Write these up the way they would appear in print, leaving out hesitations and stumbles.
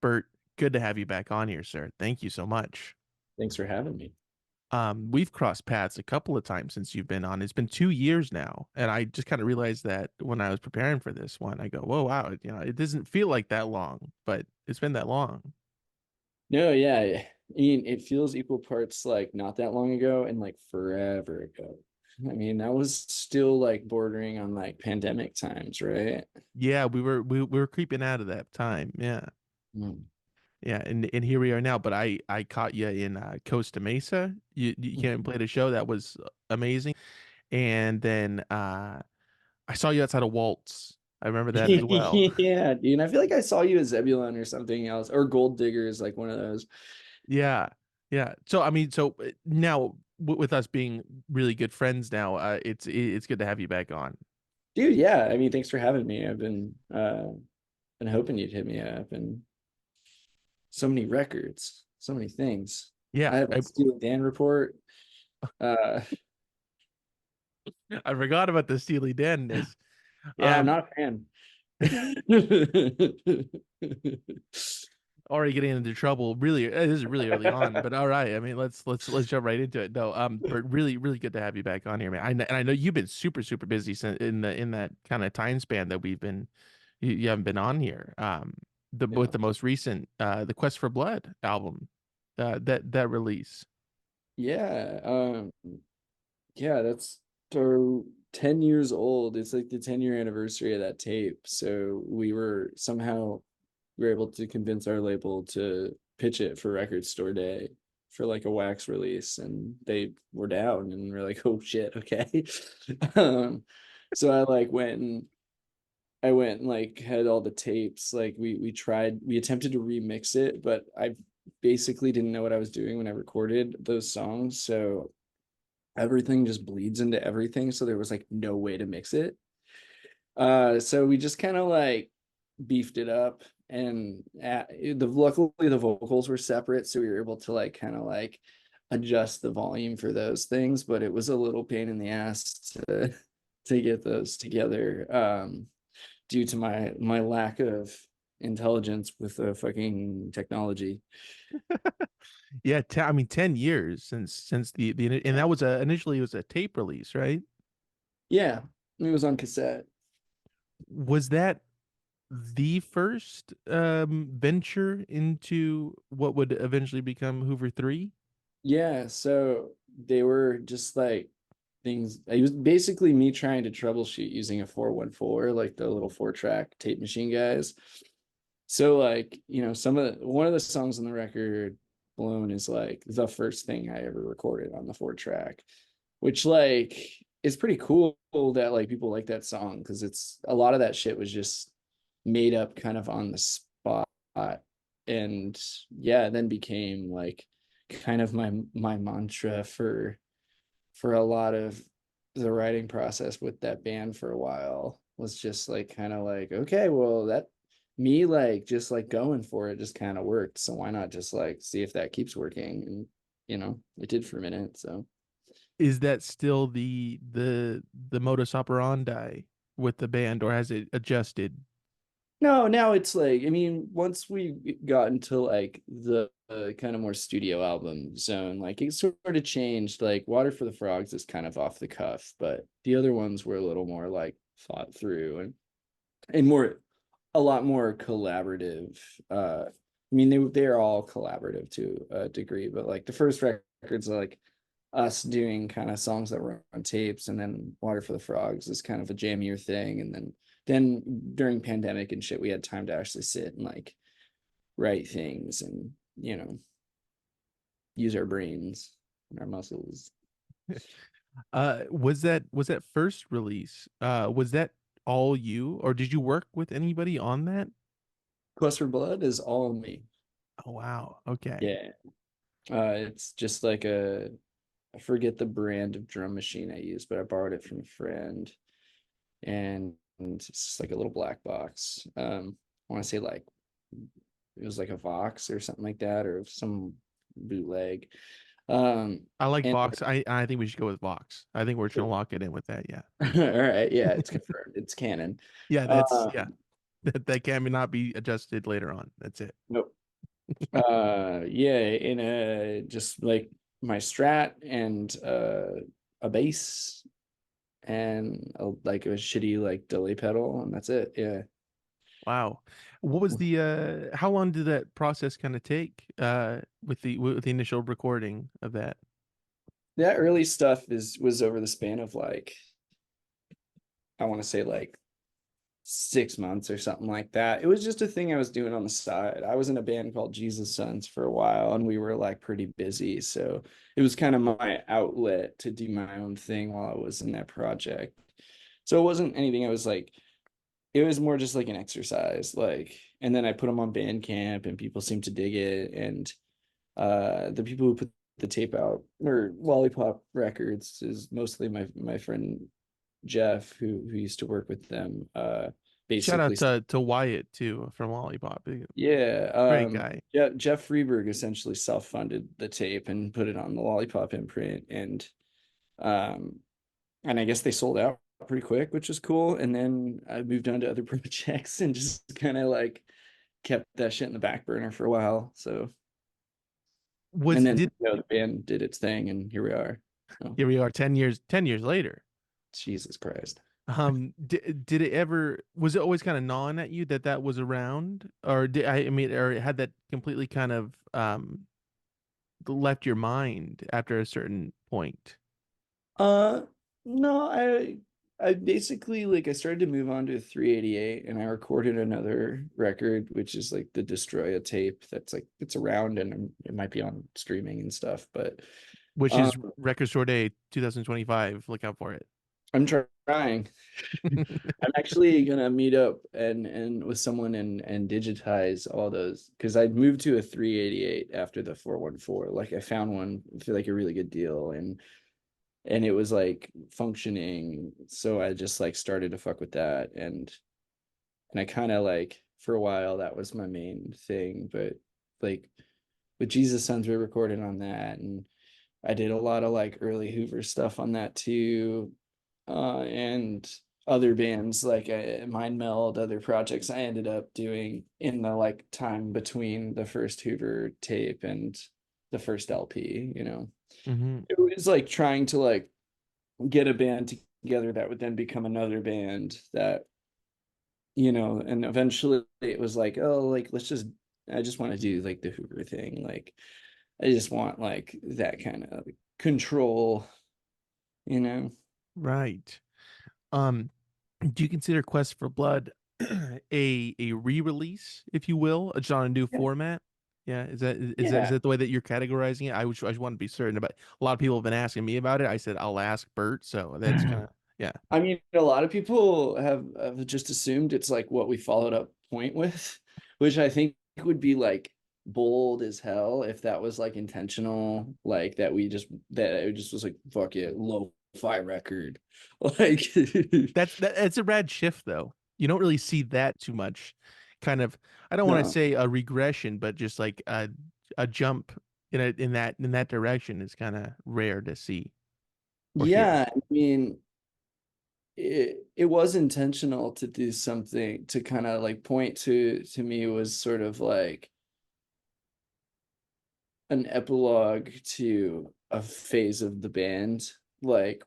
Bert, good to have you back on here, sir. Thank you so much. Thanks for having me. We've crossed paths a couple of times since you've been on. It's been 2 years now, and I just kind of realized that when I was preparing for this one. I go, "Whoa, wow!" It doesn't feel like that long, but it's been that long. No, yeah. I mean, it feels equal parts like not that long ago and like forever ago. I mean, that was still like bordering on like pandemic times, right? Yeah, we were creeping out of that time. Yeah, Mm. yeah, and here we are now. But I caught you in Costa Mesa. You came and played a show that was amazing, and then I saw you outside of Waltz. I remember that as well. Yeah, dude. I feel like I saw you at Zebulon or something else, or Gold Diggers, like one of those. Yeah. Yeah. So I mean, so now with us being really good friends now, it's good to have you back on. Dude, yeah. I mean, thanks for having me. I've been hoping you'd hit me up and so many records, so many things. I Yeah. have a Steely Dan report. Uh I forgot about the Steely Dan-ness. yeah, I'm Um, not a fan. Already getting into trouble. Really, this is really early on, but all right. I mean, let's jump right into it. No, but really good to have you back on here, man. And I know you've been super busy since in that kind of time span that you haven't been on here. With Yeah. the most recent the Quest for Blood album, that release. Yeah. Yeah, that's so 10 years old. It's like the 10-year anniversary of that tape. So we were able to convince our label to pitch it for Record Store Day for like a wax release, and they were down and we're like, oh shit, okay. um, so I went and like had all the tapes. Like we attempted to remix it, but I basically didn't know what I was doing when I recorded those songs. So everything just bleeds into everything. So there was like no way to mix it. So we just kind of like beefed it up, and luckily the vocals were separate, so we were able to like kind of like adjust the volume for those things. But it was a little pain in the ass to get those together, due to my lack of intelligence with the fucking technology. Yeah, I mean 10 years since the and Yeah, that was initially it was a tape release, right? yeah, it was on cassette. Was that the first venture into what would eventually become Hoover 3? Yeah, so they were just like things. It was basically me trying to troubleshoot using a 414, like the little 4-track tape machine guys. So like, one of the songs on the record, Blown, is like the first thing I ever recorded on the 4-track, which like is pretty cool that like people like that song, because it's a lot of that shit was just made up kind of on the spot. And yeah, then became like kind of my mantra for a lot of the writing process with that band for a while, was just like kind of like, okay, well, that me like just like going for it just kind of worked, so why not just like see if that keeps working. And it did for a minute. So Is that still the modus operandi with the band, or has it adjusted? no, now it's like, I mean, once we got into like the kind of more studio album zone, like it sort of changed. Like Water for the Frogs is kind of off the cuff, but the other ones were a little more like thought through, and more, a lot more collaborative. I mean, they're all collaborative to a degree, but like the first records are like us doing kind of songs that were on tapes, and then Water for the Frogs is kind of a jammier thing. And then during pandemic and shit, we had time to actually sit and like write things and use our brains and our muscles. Was that first release? Was that all you, or did you work with anybody on that? Quest for Blood is all me. Oh wow. Okay. Yeah. It's just like I forget the brand of drum machine I used, but I borrowed it from a friend, and it's just like a little black box. I want to say like it was like a Vox or something like that, or some bootleg. I like And Vox. I think we should go with Vox. I think we're just gonna lock it in with that. Yeah. all right, yeah, it's confirmed. It's canon. Yeah, that's Uh, yeah. that cannot be adjusted later on. That's it. Nope. Yeah, in a just like my Strat and a bass and like a shitty like delay pedal, and that's it. Yeah. Wow. What was the how long did that process kind of take with the initial recording of that? That early stuff was over the span of like I want to say like 6 months or something like that. It was just a thing I was doing on the side. I was in a band called Jesus Sons for a while and we were like pretty busy. So it was kind of my outlet to do my own thing while I was in that project. So it wasn't anything I was like, it was more just like an exercise. Like, and then I put them on Bandcamp and people seemed to dig it. And the people who put the tape out or Lollipop Records is mostly my friend Jeff, who used to work with them, Shout basically, out to Wyatt too from Lollipop. yeah, Great guy. yeah, Jeff Freeberg essentially self-funded the tape and put it on the Lollipop imprint, um, and I guess they sold out pretty quick, which is cool. And then I moved on to other projects and just kind of like kept that shit in the back burner for a while. So, and Was then did the band did its thing, and here we are. Oh, Here we are 10 years later. Jesus Christ. Did it ever, was it always kind of gnawing at you that that was around, or I mean, or had that completely kind of left your mind after a certain point? Uh, no, I basically like I started to move on to 388 and I recorded another record, which is like the Destroya tape that's like it's around and it might be on streaming and stuff, but Which um is Record Store Day 2025. Look out for it. I'm trying. I'm actually gonna meet up and with someone and digitize all those because I moved to a 388 after the 414. Like I found one for like a really good deal and it was like functioning, so I just like started to fuck with that and I kind of like for a while that was my main thing, but like with Jesus Sons we recorded on that and I did a lot of like early Hoover stuff on that too, and other bands like Mind Meld, other projects I ended up doing in the like time between the first Hoover tape and the first LP, you know. Hmm. It was like trying to like get a band together that would then become another band that, you know, and eventually it was like, oh, like let's just I just want to do like the Hoover thing. Like I just want like that kind of control, you know. Right. Um, do you consider Quest for Blood a re-release, if you will, just on a new Yeah. format? Yeah, is Yeah. that the way that you're categorizing it? I just want to be certain about. A lot of people have been asking me about it. I said I'll ask Bert, so that's kind of yeah. I mean, a lot of people have just assumed it's like what we followed up Point with, which I think would be like bold as hell if that was like intentional, like that it just was like fuck it, lo-fi record. Like That's a rad shift though. You don't really see that too much. Kind of, I don't want to no. say a regression, but just like a jump in that direction is kind of rare to see or hear. Yeah, I mean it was intentional to do something to kind of like point to me was sort of like an epilogue to a phase of the band. Like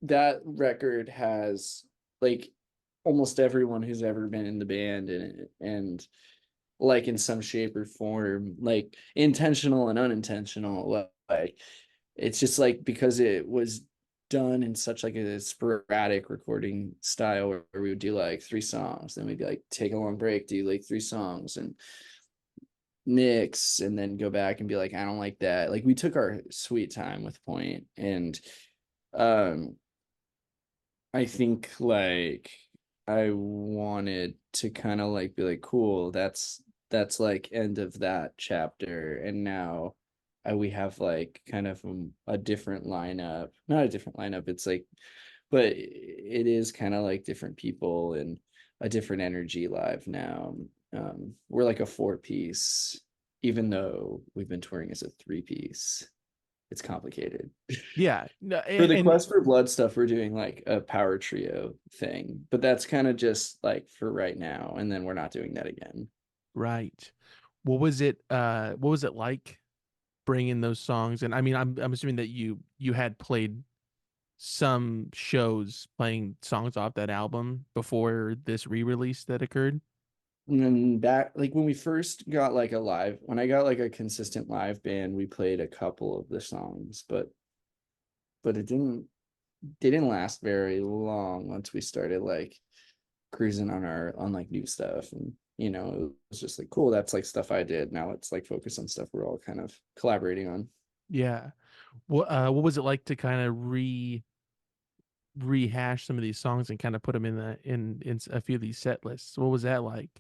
that record has like almost everyone who's ever been in the band in it and like in some shape or form, like intentional and unintentional. Like it's just like because it was done in such like a sporadic recording style where we would do like 3 songs, then we'd like take a long break, do like 3 songs and mix and then go back and be like, I don't like that. Like we took our sweet time with Point and um I think like I wanted to kind of like be like, cool, that's like end of that chapter, and now we have like kind of a different lineup, not a different lineup. It's like, but it is kind of like different people and a different energy live now. We're like a 4 piece, even though we've been touring as a 3 piece. it's complicated. Yeah. No, For the and Quest for Blood stuff, we're doing like a power trio thing, but that's kind of just like for right now, and then we're not doing that again. right. What was it like bringing those songs? And I mean, I'm assuming that you had played some shows playing songs off that album before this re-release that occurred. And then back like when we first got like a live, when I got like a consistent live band, we played a couple of the songs, but it didn't they didn't last very long once we started like cruising on our on like new stuff. And it was just like cool, that's like stuff I did. Now it's like focus on stuff we're all kind of collaborating on. Yeah. What was it like to kind of rehash some of these songs and kind of put them in in a few of these set lists? What was that like?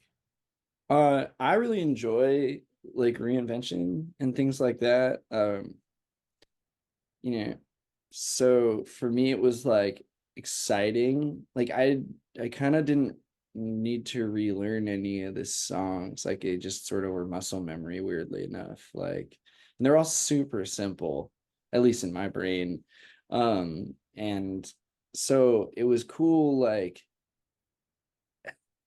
I really enjoy like reinvention and things like that. You know, so for me it was like exciting. Like I kind of didn't need to relearn any of the songs. Like it just sort of were muscle memory, weirdly enough. Like, and they're all super simple, at least in my brain. And so it was cool, like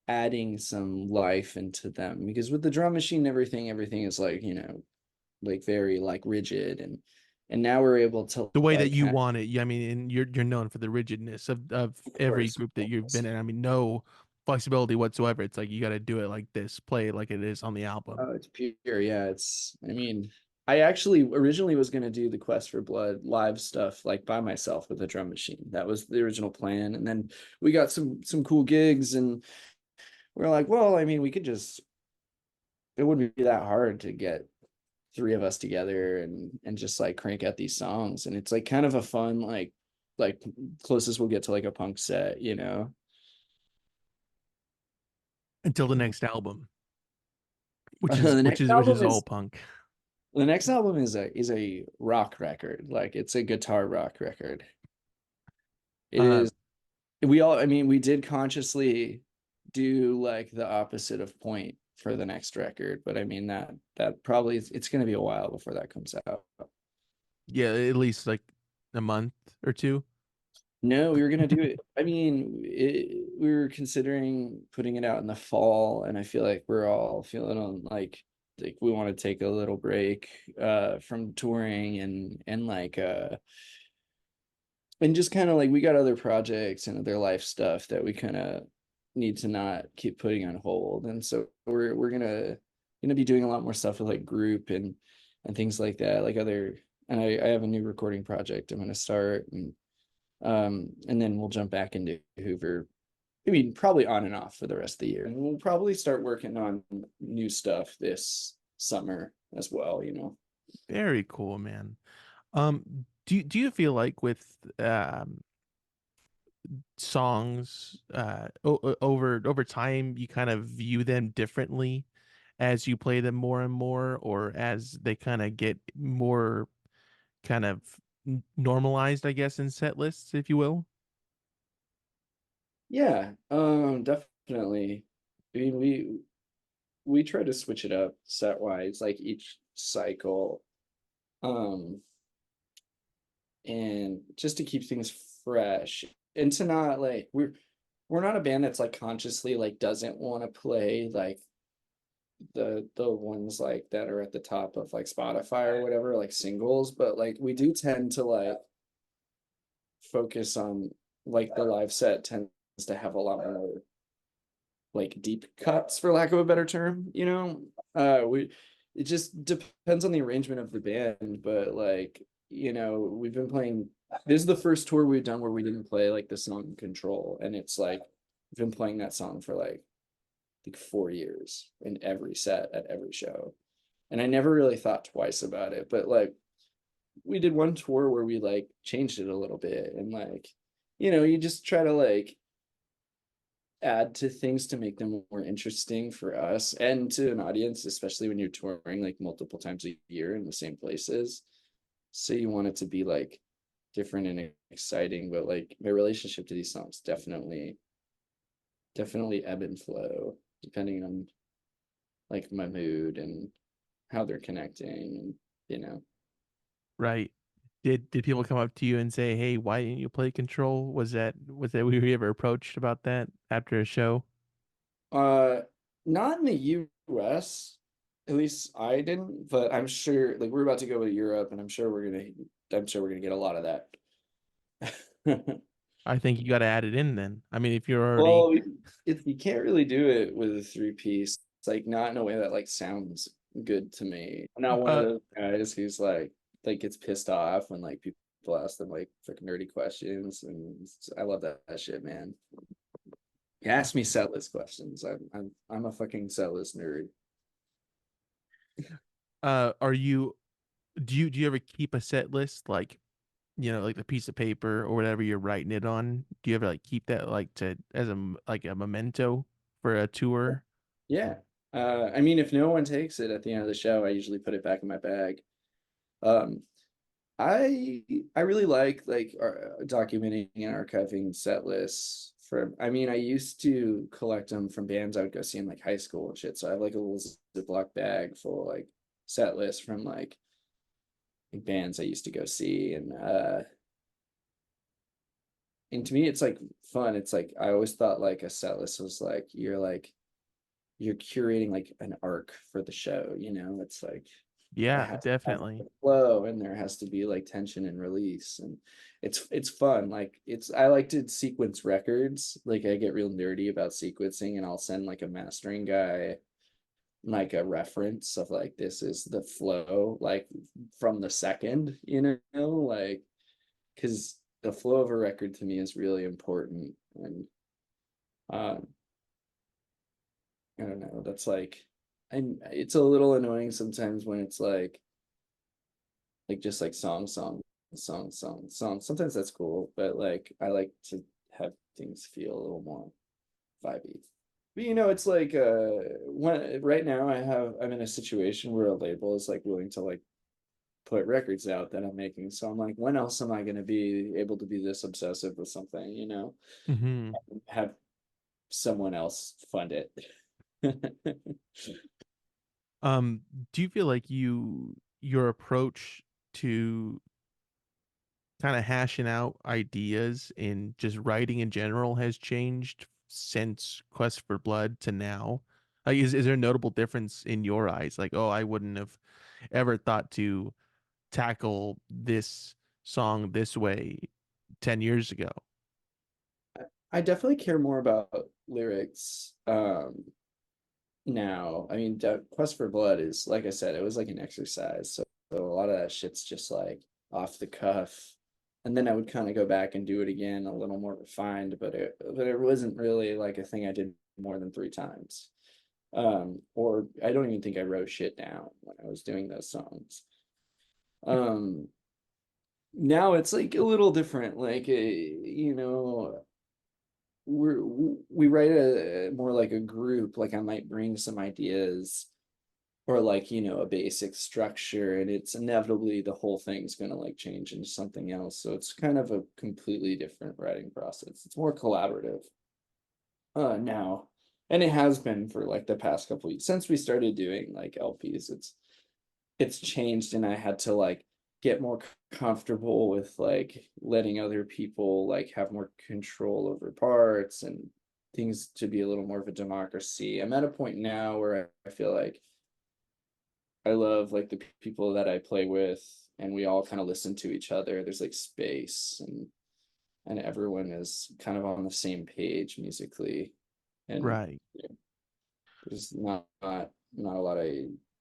adding some life into them, because with the drum machine and everything is like, like very like rigid, and now we're able to The way that like you kind want it. Yeah, I mean, and you're known for the rigidness of of every course, group that you've been in. I mean, no flexibility whatsoever. It's like you got to do it like this, play it like it is on the album. it's pure. Yeah, I mean, I actually originally was going to do the Quest for Blood live stuff like by myself with a drum machine. That was the original plan. And then we got some cool gigs, and we're like, well, I mean, we could just, it wouldn't be that hard to get three of us together and just like crank out these songs. And it's like kind of a fun, like closest we'll get to like a punk set. Until the next album, The next which album is all is punk. the next album is a rock record. Like it's a guitar rock record. It Uh, is. I mean, we did consciously do like the opposite of Point for the next record, but I mean that probably it's going to be a while before that comes out. yeah, at least like a month or two. No, we were gonna do it. I mean, we were considering putting it out in the fall, and I feel like we're all feeling on like we want to take a little break from touring, and like and just kind of like we got other projects and other life stuff that we kind of need to not keep putting on hold. And so we're gonna be doing a lot more stuff with like Groop and things like that, like other. And I have a new recording project I'm gonna start, and then we'll jump back into Hoover. I mean, probably on and off for the rest of the year, and we'll probably start working on new stuff this summer as well. Very cool, man. Do you feel like with songs over time you kind of view them differently as you play them more and more, or as they kind of get more kind of normalized, I guess, in set lists, if you will? Yeah, definitely. I mean, we try to switch it up set wise, like each cycle, um, and just to keep things fresh, and to not like we're not a band that's like consciously like doesn't want to play like the ones like that are at the top of like Spotify or whatever, like singles, but like we do tend to like focus on like the live set tends to have a lot more like deep cuts, for lack of a better term. We it just depends on the arrangement of the band, but like, we've been playing, this is the first tour we've done where we didn't play like the song Control, and it's like we've been playing that song for like 4 years in every set at every show. And I never really thought twice about it, but like we did one tour where we like changed it a little bit, and like, you just try to like add to things to make them more interesting for us and to an audience, especially when you're touring like multiple times a year in the same places. So you want it to be like different and exciting, but like my relationship to these songs definitely ebb and flow depending on like my mood and how they're connecting, and. Right. Did people come up to you and say, "Hey, why didn't you play Control?" Was that were you ever approached about that after a show? Uh, Not in the US. At least I didn't, but I'm sure like we're about to go to Europe and I'm sure we're gonna get a lot of that. I think you got to add it in then. I mean, if you're already, Well, if you can't really do it with a three piece, it's like not in a way that like sounds good to me. I'm not one of uh, those guys who's like gets pissed off when like people ask them like freaking nerdy questions, and I love that shit, man. You ask me set list questions. I'm a fucking set list nerd. are you? Do you ever keep a set list like like the piece of paper or whatever you're writing it on? Do you ever like keep that like to as like a memento for a tour? Yeah. I mean, if no one takes it at the end of the show, I usually put it back in my bag. Um, I really like documenting and archiving set lists for. I mean, I used to collect them from bands I would go see in like high school and shit. So I have like a little Ziploc bag full of like set lists from like bands I used to go see, and to me it's like fun. It's like I always thought like a set list was like you're curating like an arc for the show, you know? It's like it Yeah, has to have definitely. a flow and there has to be like tension and release, and it's fun. Like it's I like to sequence records. Like I get real nerdy about sequencing and I'll send like a mastering guy like a reference of like this is the flow like from the second, like because the flow of a record to me is really important. And um I don't know. That's like, and it's a little annoying sometimes when it's like just like song. Sometimes that's cool, but like I like to have things feel a little more vibey. But it's like when right now I'm in a situation where a label is like willing to like put records out that I'm making. So I'm like, when else am I going to be able to be this obsessive with something, Hmm. have someone else fund it. Um, do you feel like your approach to kind of hashing out ideas and just writing in general has changed since Quest for Blood to now? Like, is there a notable difference in your eyes? Like, oh, I wouldn't have ever thought to tackle this song this way 10 years ago. I definitely care more about lyrics now. I mean, Quest for Blood is like I said, it was like an exercise. So a lot of that shit's just like off the cuff. And then I would kind of go back and do it again a little more refined, but it wasn't really like a thing I did more than three times. Or I don't even think I wrote shit down when I was doing those songs. Um, Now it's like a little different. Like, we're we write a more like a group. Like I might bring some ideas or like a basic structure, and it's inevitably the whole thing's going to like change into something else. So it's kind of a completely different writing process. It's more collaborative now, and it has been for like the past couple weeks since we started doing like LPs. It's changed, and I had to like get more comfortable with like letting other people like have more control over parts and things to be a little more of a democracy. I'm at a point now where I feel like I love like the people that I play with, and we all kind of listen to each other. There's like space, and everyone is kind of on the same page musically, and Right. there's not a lot of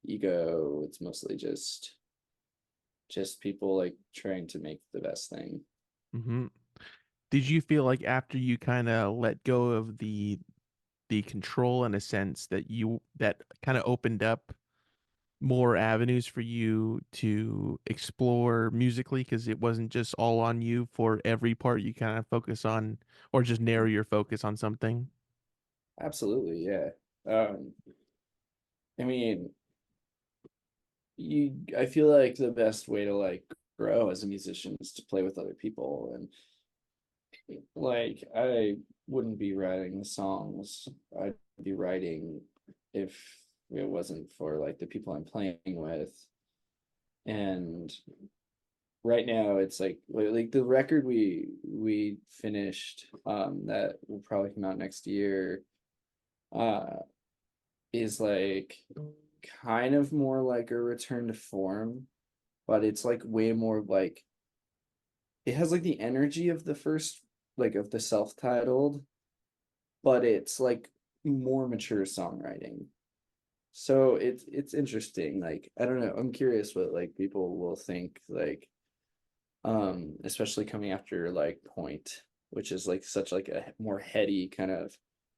ego. It's mostly just people like trying to make the best thing. Hmm. Did you feel like after you kind of let go of the control in a sense that kind of opened up more avenues for you to explore musically because it wasn't just all on you for every part you kind of focus on or just narrow your focus on something? Absolutely, yeah. Um, I mean, I feel like the best way to like grow as a musician is to play with other people, and like I wouldn't be writing the songs I'd be writing if it wasn't for like the people I'm playing with. And right now it's like the record we finished that will probably come out next year uh is like kind of more like a return to form, but it's like way more like it has like the energy of the first, like of the self-titled, but it's like more mature songwriting. So it's interesting. Like I don't know, I'm curious what like people will think, like especially coming after like Point, which is like such like a more heady kind of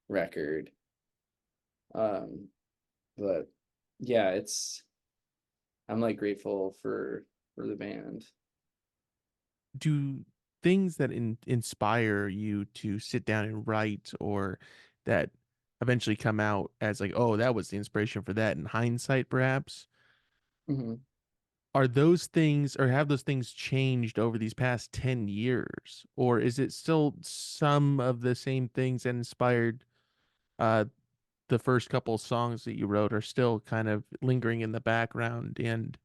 record. um but yeah, it's I'm like grateful for the band. Do things that inspire you to sit down and write, or that eventually come out as like, oh, that was the inspiration for that in hindsight, perhaps? Mhm. Are those things, or have those things changed over these past 10 years? Or is it still some of the same things that inspired uh, the first couple songs that you wrote are still kind of lingering in the background and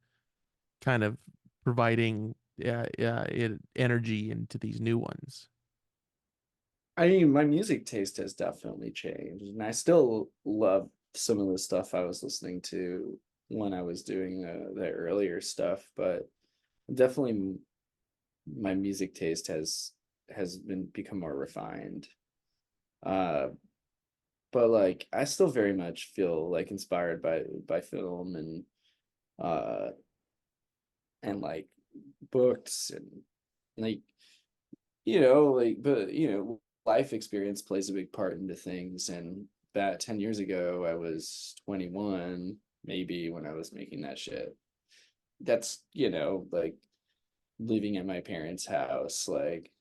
kind of providing energy into these new ones? I mean, my music taste has definitely changed, and I still love some of the stuff I was listening to when I was doing the earlier stuff, but definitely my music taste has been become more refined. Uh, but like I still very much feel like inspired by film uh and like books and like like but life experience plays a big part into things. And that 10 years ago I was 21 maybe when I was making that shit. That's like living at my parents' house, like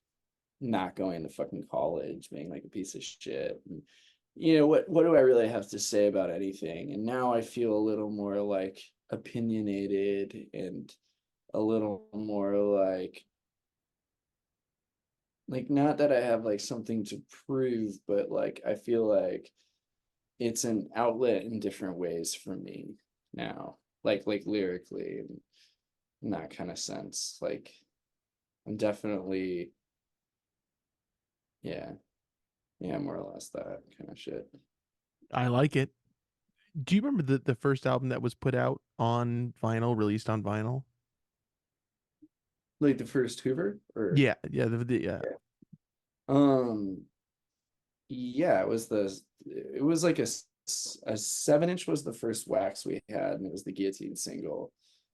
not going to fucking college, being like a piece of shit. And, what do I really have to say about anything? And now I feel a little more like opinionated and a little more like not that I have like something to prove, but like I feel like it's an outlet in different ways for me now, like lyrically and in that kind of sense. Like I'm definitely, yeah, yeah, more or less that kind of shit. I like it. Do you remember the first album that was put out on vinyl, released on vinyl? Like the first Hoover, or Yeah, yeah, yeah. yeah. Um, yeah, it was like a 7-inch was the first wax we had, and it was the Guillotine single,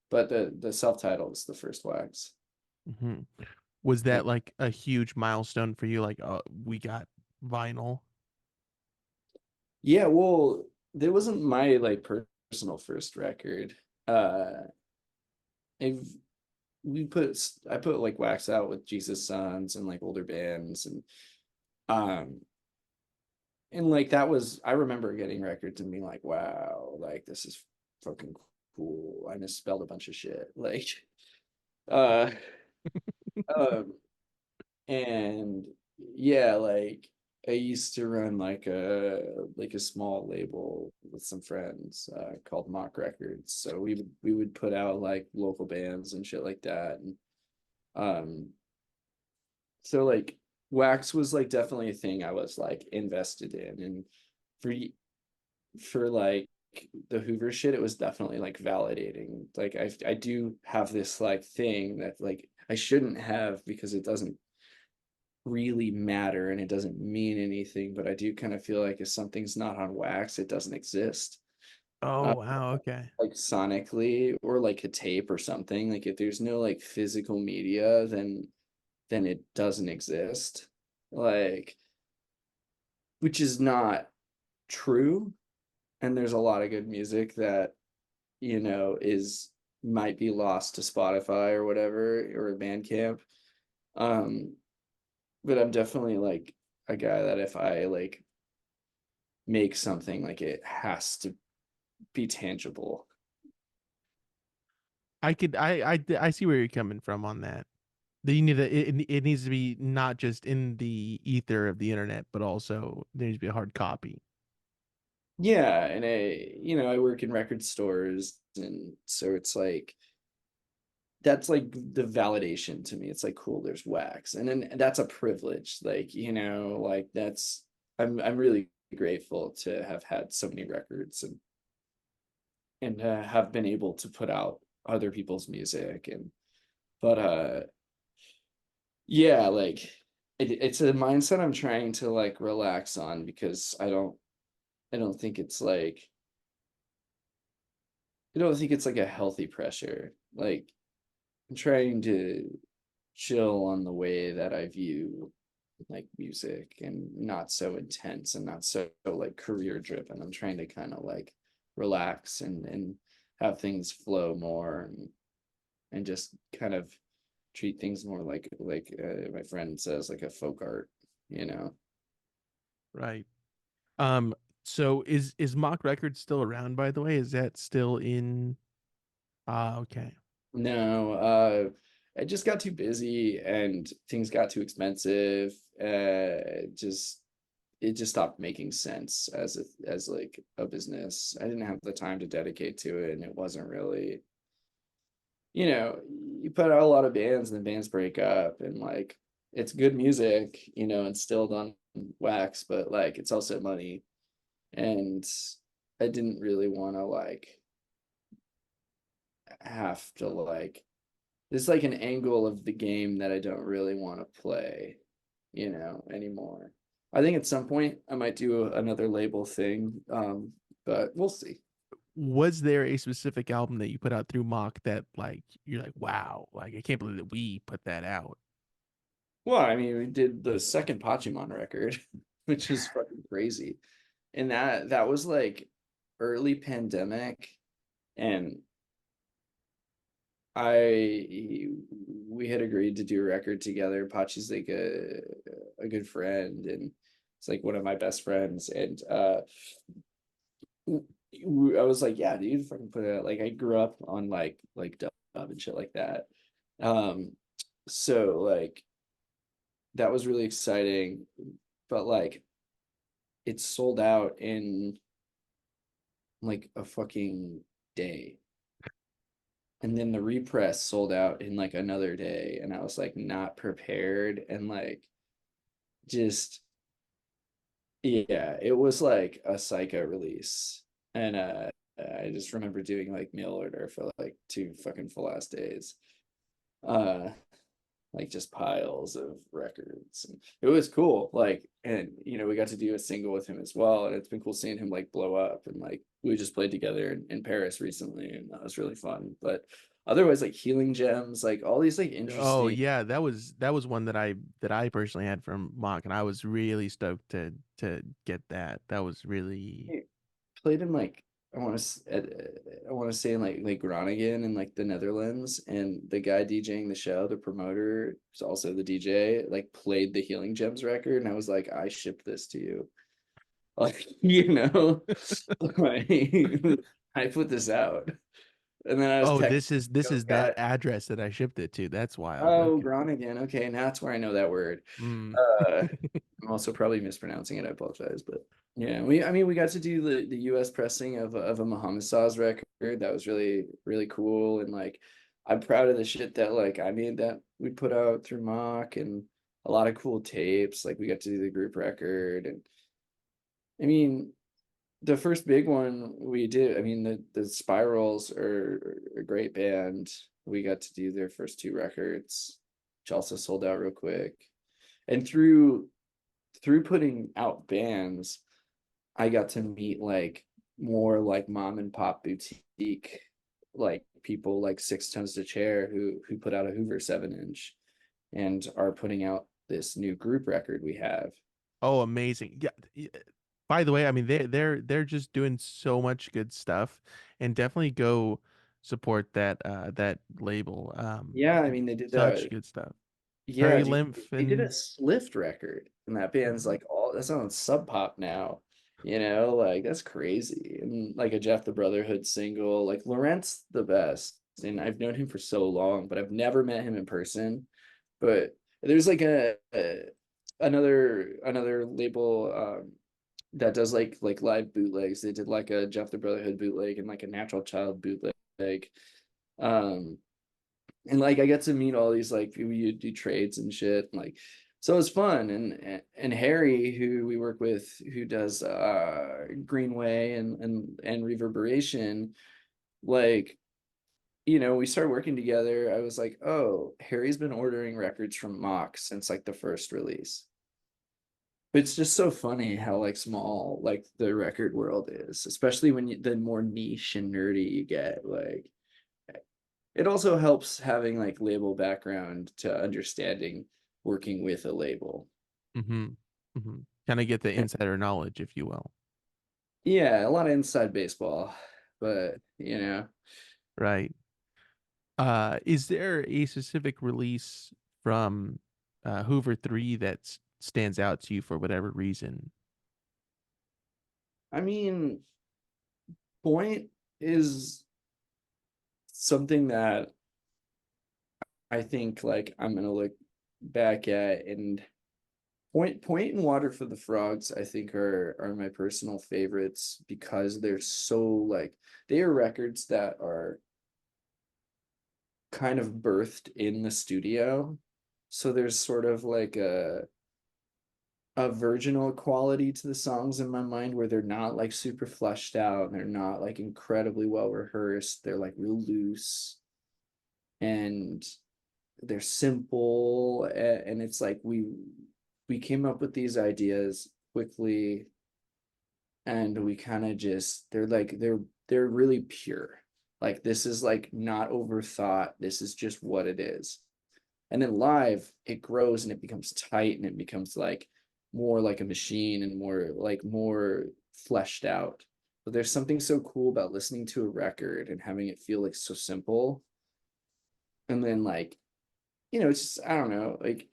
but the self-titled was the first wax. Hmm. Was Yeah. that like a huge milestone for you? Like, we got vinyl. Yeah, well, there wasn't my like personal first record. I've I put like wax out with Jesus Sons and like older bands, um and like that was, I remember getting records and being like, wow, like this is fucking cool. I misspelled a bunch of shit. Like uh um and yeah, like I used to run like a small label with some friends called Mock Records. So we would put out like local bands and shit like that. And um so like wax was like definitely a thing I was like invested in. And for for like the Hoover shit, it was definitely like validating. Like I do have this like thing that like I shouldn't have because it doesn't really matter and it doesn't mean anything, but I do kind of feel like if something's not on wax, it doesn't exist. Oh, Uh, wow. Okay. like sonically or like a tape or something. Like if there's no like physical media, then it doesn't exist. Like, which is not true. And there's a lot of good music that, is might be lost to Spotify or whatever or Bandcamp. Um, but I'm definitely like a guy that if I like make something, like it has to be tangible. I see where you're coming from on that. That you need it needs to be not just in the ether of the internet, but also there needs to be a hard copy. Yeah, and I work in record stores, and so it's like that's like the validation to me. It's like, cool, there's wax. And then that's a privilege. Like, like that's I'm really grateful to have had so many records and have been able to put out other people's music. And but yeah, like it's a mindset I'm trying to like relax on, because I don't think it's like I don't think it's like a healthy pressure. Like, I'm trying to chill on the way that I view like music, and not so intense and not so like career driven. I'm trying to kind of like relax and have things flow more, and just kind of treat things more like my friend says, like a folk art, you know. Right. Um, so is Mock Records still around, by the way? Is that still in okay. No, I just got too busy and things got too expensive. Just it just stopped making sense as like a business. I didn't have the time to dedicate to it, and it wasn't really, you put out a lot of bands and the bands break up, and like it's good music, and still on wax, but like it's also money, and I didn't really want to like have to like there's like an angle of the game that I don't really want to play, anymore. I think at some point I might do another label thing, but we'll see. Was there a specific album that you put out through Mock that like you're like, wow, like I can't believe that we put that out? Well, I mean, we did the second Pachimon record, which is fucking crazy. And that was like early pandemic, and I we had agreed to do a record together. Pachi's like a good friend, and it's like one of my best friends. And I was like, yeah, dude, fucking put it out. Like I grew up on like dub and shit like that. Um, so like that was really exciting, but like it sold out in like a fucking day. And then the repress sold out in like another day, and I was like not prepared, and like just yeah, it was like a psycho release. And I just remember doing like mail order for like 2 fucking full ass days. Uh like just piles of records. And it was cool. Like, and we got to do a single with him as well. And it's been cool seeing him like blow up. And like we just played together in Paris recently, and that was really fun. But otherwise, like Healing Gems, like all these like Oh interesting. yeah, that was one that I personally had from Mock, and I was really stoked to get that. That was really Played in like I want to say in like Groningen in like the Netherlands, and the guy DJing the show, the promoter, is also the DJ, like played the Healing Gems record, and I was like, I shipped this to you, like like I put this out, and then I was oh, texting, this is got that it. address that I shipped it to. That's wild. Oh, Okay. Groningen. Okay, now that's where I know that word. Mm. Uh, I'm also probably mispronouncing it. I apologize, but yeah, I mean, we got to do the U.S. pressing of a Muhammad Saz record. That was really really cool, and like, I'm proud of the shit that like I made that we put out through Mock, and a lot of cool tapes. Like we got to do the group record, and I mean, the first big one we did. I mean, the Spirals are a great band. We got to do their first 2 records, which also sold out real quick. And through putting out bands, I got to meet like more like mom and pop boutique like people like Six Tons to Chair, who put out a Hoover 7-inch and are putting out this new group record we have. Oh, amazing. Yeah. By the way, I mean they're just doing so much good stuff, and definitely go support that label. Yeah, I mean they did Such good stuff. yeah, Very dude, lymph they did a and Slift record, and that band's Mhm. like all that's on Sub Pop now. Like that's crazy. And like a Jeff the Brotherhood single, like Laurent's the best. And I've known him for so long, but I've never met him in person. But there's like another label that does like live bootlegs. They did like a Jeff the Brotherhood bootleg and like a Natural Child bootleg. Um And like I get to meet all these like people you do trades and shit. And, like so it's fun. And Harry, who we work with, who does Greenway and Reverberation, like we started working together. I was like, oh, Harry's been ordering records from Mock since like the first release. It's just so funny how like small like the record world is, especially when the more niche and nerdy you get. Like it also helps having like label background to understanding working with a label. Mm-hmm. Mm-hmm. Kind of get the insider knowledge, if you will. Yeah, a lot of inside baseball, but Right. Is there a specific release from Hoover 3 that stands out to you for whatever reason? I mean, Point is something that I think like I'm gonna look back at. And Point and Water for the Frogs, I think are my personal favorites because they're so like they are records that are kind of birthed in the studio. So there's sort of like a virginal quality to the songs in my mind where they're not like super fleshed out and they're not like incredibly well rehearsed. They're like real loose and they're simple, and it's like we came up with these ideas quickly, and we kind of just they're really pure. Like this is like not overthought. This is just what it is. And then live, it grows and it becomes tight and it becomes like more like a machine and more fleshed out. But there's something so cool about listening to a record and having it feel like so simple. And then like, it's just I don't know, like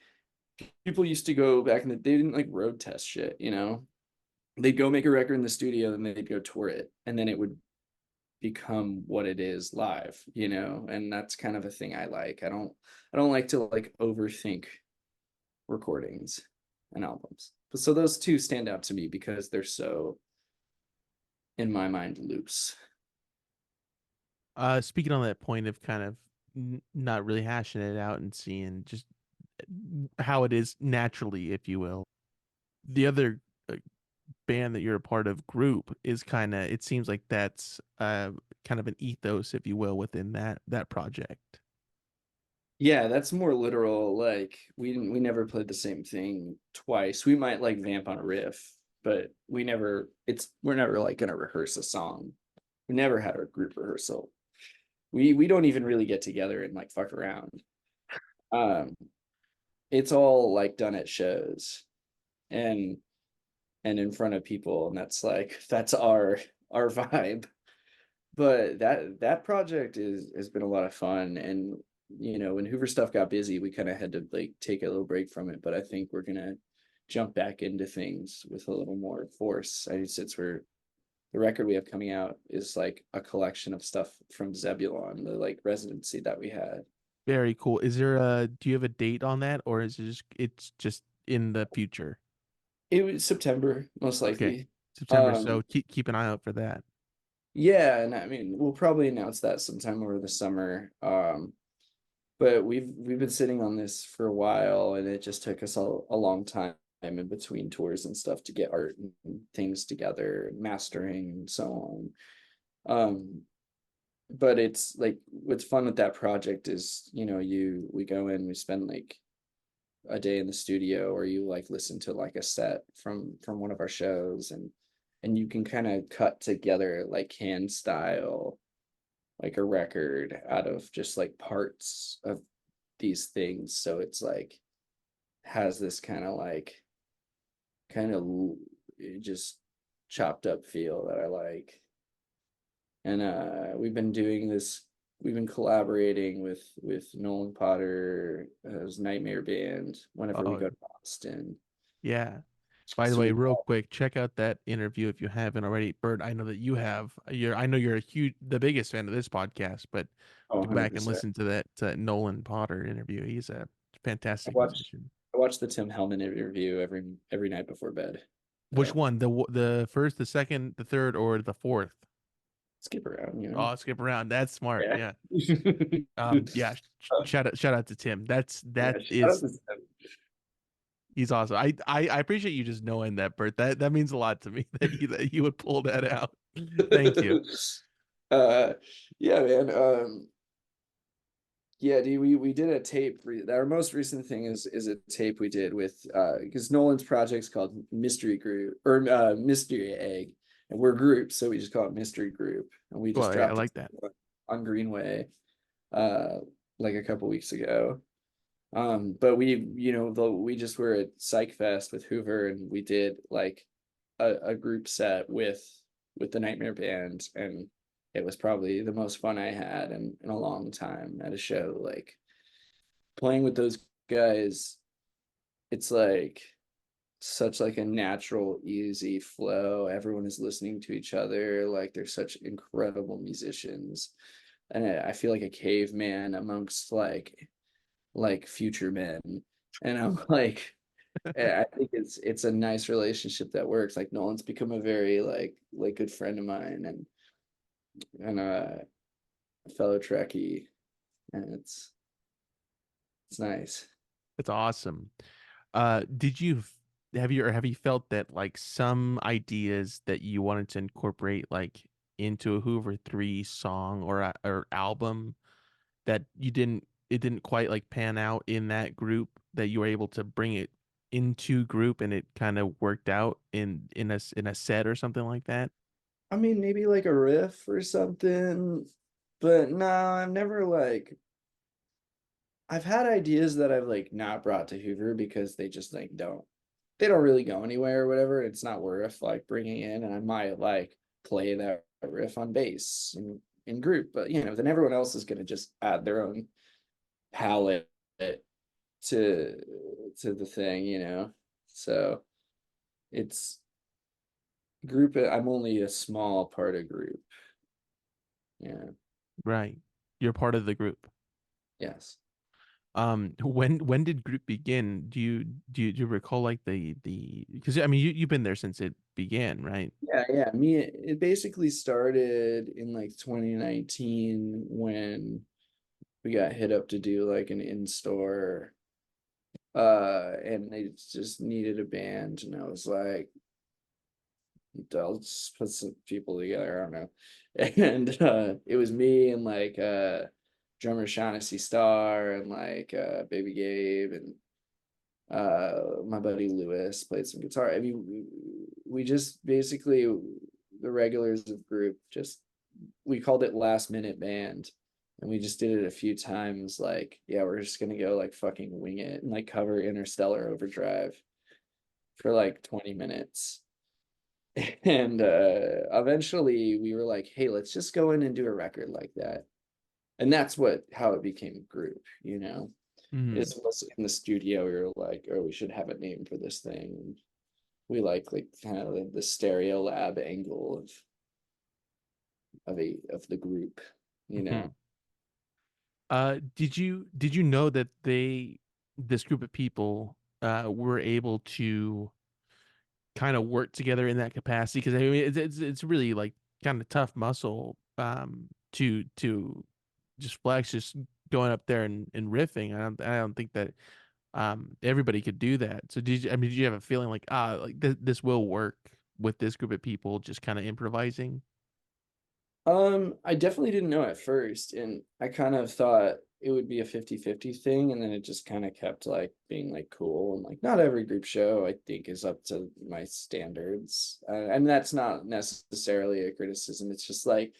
people used to go back in the they didn't like road test shit. They'd go make a record in the studio and they'd go tour it and then it would become what it is live. And that's kind of a thing I like. I don't like to like overthink recordings and albums. But so those two stand out to me because they're so in my mind loose. Speaking on that point of kind of not really hashing it out and seeing just how it is naturally, if you will. The other band that you're a part of, Groop, is kind of, it seems like that's kind of an ethos, if you will, within that project. Yeah, that's more literal. Like we never played the same thing twice. We might like vamp on a riff, but we're never like gonna rehearse a song. We never had our group rehearsal. We don't even really get together and like fuck around. Um, it's all like done at shows and in front of people, and that's our vibe. But that project is has been a lot of fun. And when Hoover stuff got busy, we kind of had to like take a little break from it. But I think we're gonna jump back into things with a little more force. Since we're the record we have coming out is like a collection of stuff from Zebulon, the like residency that we had. Very cool. Is there a, do you have a date on that, or is it's just in the future? It was September, most Okay. likely. September, so Um, keep an eye out for that. yeah, and I mean we'll probably announce that sometime over the summer. But we've been sitting on this for a while, and it just took us a long time in between tours and stuff to get art and things together, mastering and so on. But it's like what's fun with that project is we go in, we spend like a day in the studio, or you like listen to like a set from one of our shows, and you can kind of cut together like hand style like a record out of just like parts of these things. So it's like has this kind of just chopped up feel that I like. And we've been collaborating with Nolan Potter, his Nightmare Band, whenever we Oh, go to Boston. yeah. By the So way, we real quick, check out that interview if you haven't already. Bert, I know that you have. I know you're the biggest fan of this podcast, but oh, go back and 100%. listen to that Nolan Potter interview. He's a I fantastic watch musician. I watch the Tim Hellman interview every night before bed. Which So one? The first, the second, the third, or the fourth? skip around, you know. Oh, skip around. That's smart. Yeah. Yeah. Uh, Yeah. Shout out to Tim. yeah, That shout out is to Sam. he's awesome. I appreciate you just knowing that, Bert. That means a lot to me that you would pull that out. Thank you. uh yeah, man. Yeah, dude, we did a tape. Our most recent thing is a tape we did with because Nolan's project's called Mystery Group or Mystery Egg, and we're groups, so we just call it Mystery Group, and we just Well, yeah, I dropped it like that. on Greenway uh like a couple weeks ago. But we just were at Psych Fest with Hoover, and we did like a group set with the Nightmare Band, and it was probably the most fun I had in a long time at a show. Like playing with those guys, it's like such like a natural, easy flow. Everyone is listening to each other. Like they're such incredible musicians. And I feel like a caveman amongst like future men. And I'm like, I think it's a nice relationship that works. Like Nolan's become a very like good friend of mine and a fellow Trekkie, and it's nice. It's awesome. Did you have you felt that like some ideas that you wanted to incorporate like into a Hoover 3 song or album that you didn't it didn't quite like pan out in that group that you were able to bring it into group and it kind of worked out in a set or something like that? I mean, maybe like a riff or something, but no, I've never like I've had ideas that I've like not brought to Hoover because they don't really go anywhere or whatever. It's not worth like bringing in, and I might like play that riff on bass in group, but then everyone else is going to just add their own palette to the thing. So it's group. I'm only a small part of group. Yeah. Right. You're part of the group. Yes. When did group begin? Do you recall like the because I mean you've been there since it began, right? Yeah, yeah. It basically started in like 2019 when we got hit up to do like an in-store and they just needed a band, and I was like, I'll just put some people together. I don't know. And it was me and like drummer Shaughnessy Star and like Baby Gabe and my buddy Lewis played some guitar. I mean, we just basically the regulars of group just we called it last minute band, and we just did it a few times. Like, yeah, we're just gonna go like fucking wing it and like cover Interstellar Overdrive for like 20 minutes. And eventually we were like, hey, let's just go in and do a record like that. And that's how it became a group. Hmm. It was in the studio. We were like, oh, we should have a name for this thing. We like kind of the stereo lab angle of the group, you Hmm. know. Did you know that this group of people were able to kind of work together in that capacity? Because I mean it's really like kind of tough muscle to just flex just going up there and riffing. I don't think that everybody could do that. So did you have a feeling like like this will work with this group of people just kind of improvising? I definitely didn't know at first, and I kind of thought it would be a 50-50 thing, and then it just kind of kept like being like cool, and like not every group show I think is up to my standards. And that's not necessarily a criticism. It's just like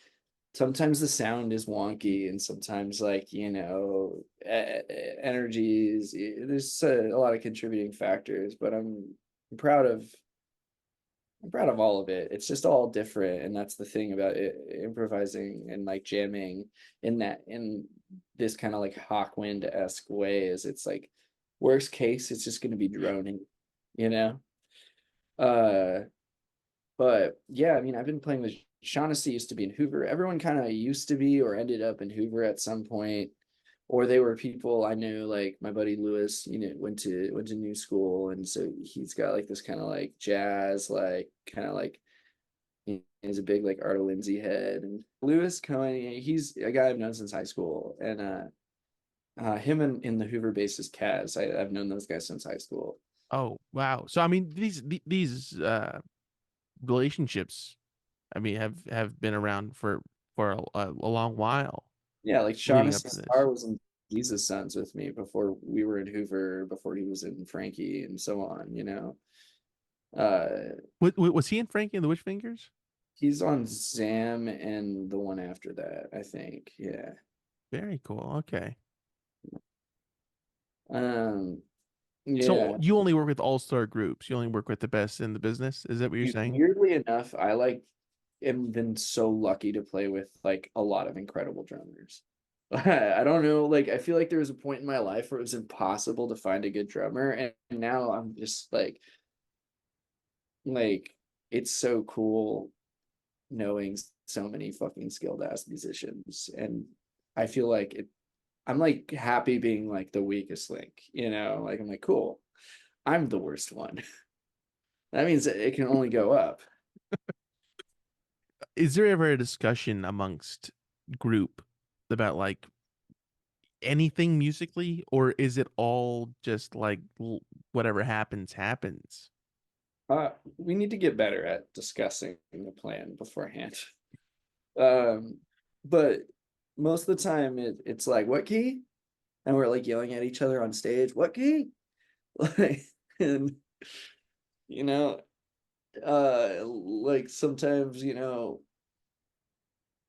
sometimes the sound is wonky, and sometimes like energies. There's a lot of contributing factors, but proud of I'm proud of all of it. It's just all different, and that's the thing about improvising and like jamming in this kind of like Hawkwind-esque way. Is it's like worst case, it's just going to be droning, you know. Uh, but yeah, I mean, I've been playing with Shaughnessy used to be in Hoover. Everyone kind of used to be or ended up in Hoover at some point, or they were people I knew, like my buddy Lewis, went to new school, and so he's got like this kind of like jazz, like kind of like is a big like Arta Lindsay head, and Lewis Cohen, he's a guy I've known since high school, and him in the Hoover bass is Kaz. I've known those guys since high school. Oh, wow. So I mean these relationships, I mean, have been around for a long while Yeah, like leading up Shaughnessy to this. Star was in Jesus Sons with me before we were in Hoover, before he was in Frankie, and so on. Uh, Was he in Frankie and the Witch Fingers? he's on Zam and the one after that, I think. Yeah. Very cool. Okay. Um, So yeah. you only work with all-star groups. You only work with the best in the business. Is that what you're saying? Weirdly enough, I like am been so lucky to play with like a lot of incredible drummers. I don't know, like I feel like there was a point in my life where it was impossible to find a good drummer, and now I'm just like it's so cool knowing so many fucking skilled ass musicians, and I feel like I'm like happy being like the weakest link, like I'm like cool, I'm the worst one. That means it can only go up. Is there ever a discussion amongst group about like anything musically, or is it all just like whatever happens, happens? We need to get better at discussing the plan beforehand. Um, but most of the time it's like, what key? And we're like yelling at each other on stage, what key? Like, and you know, like sometimes,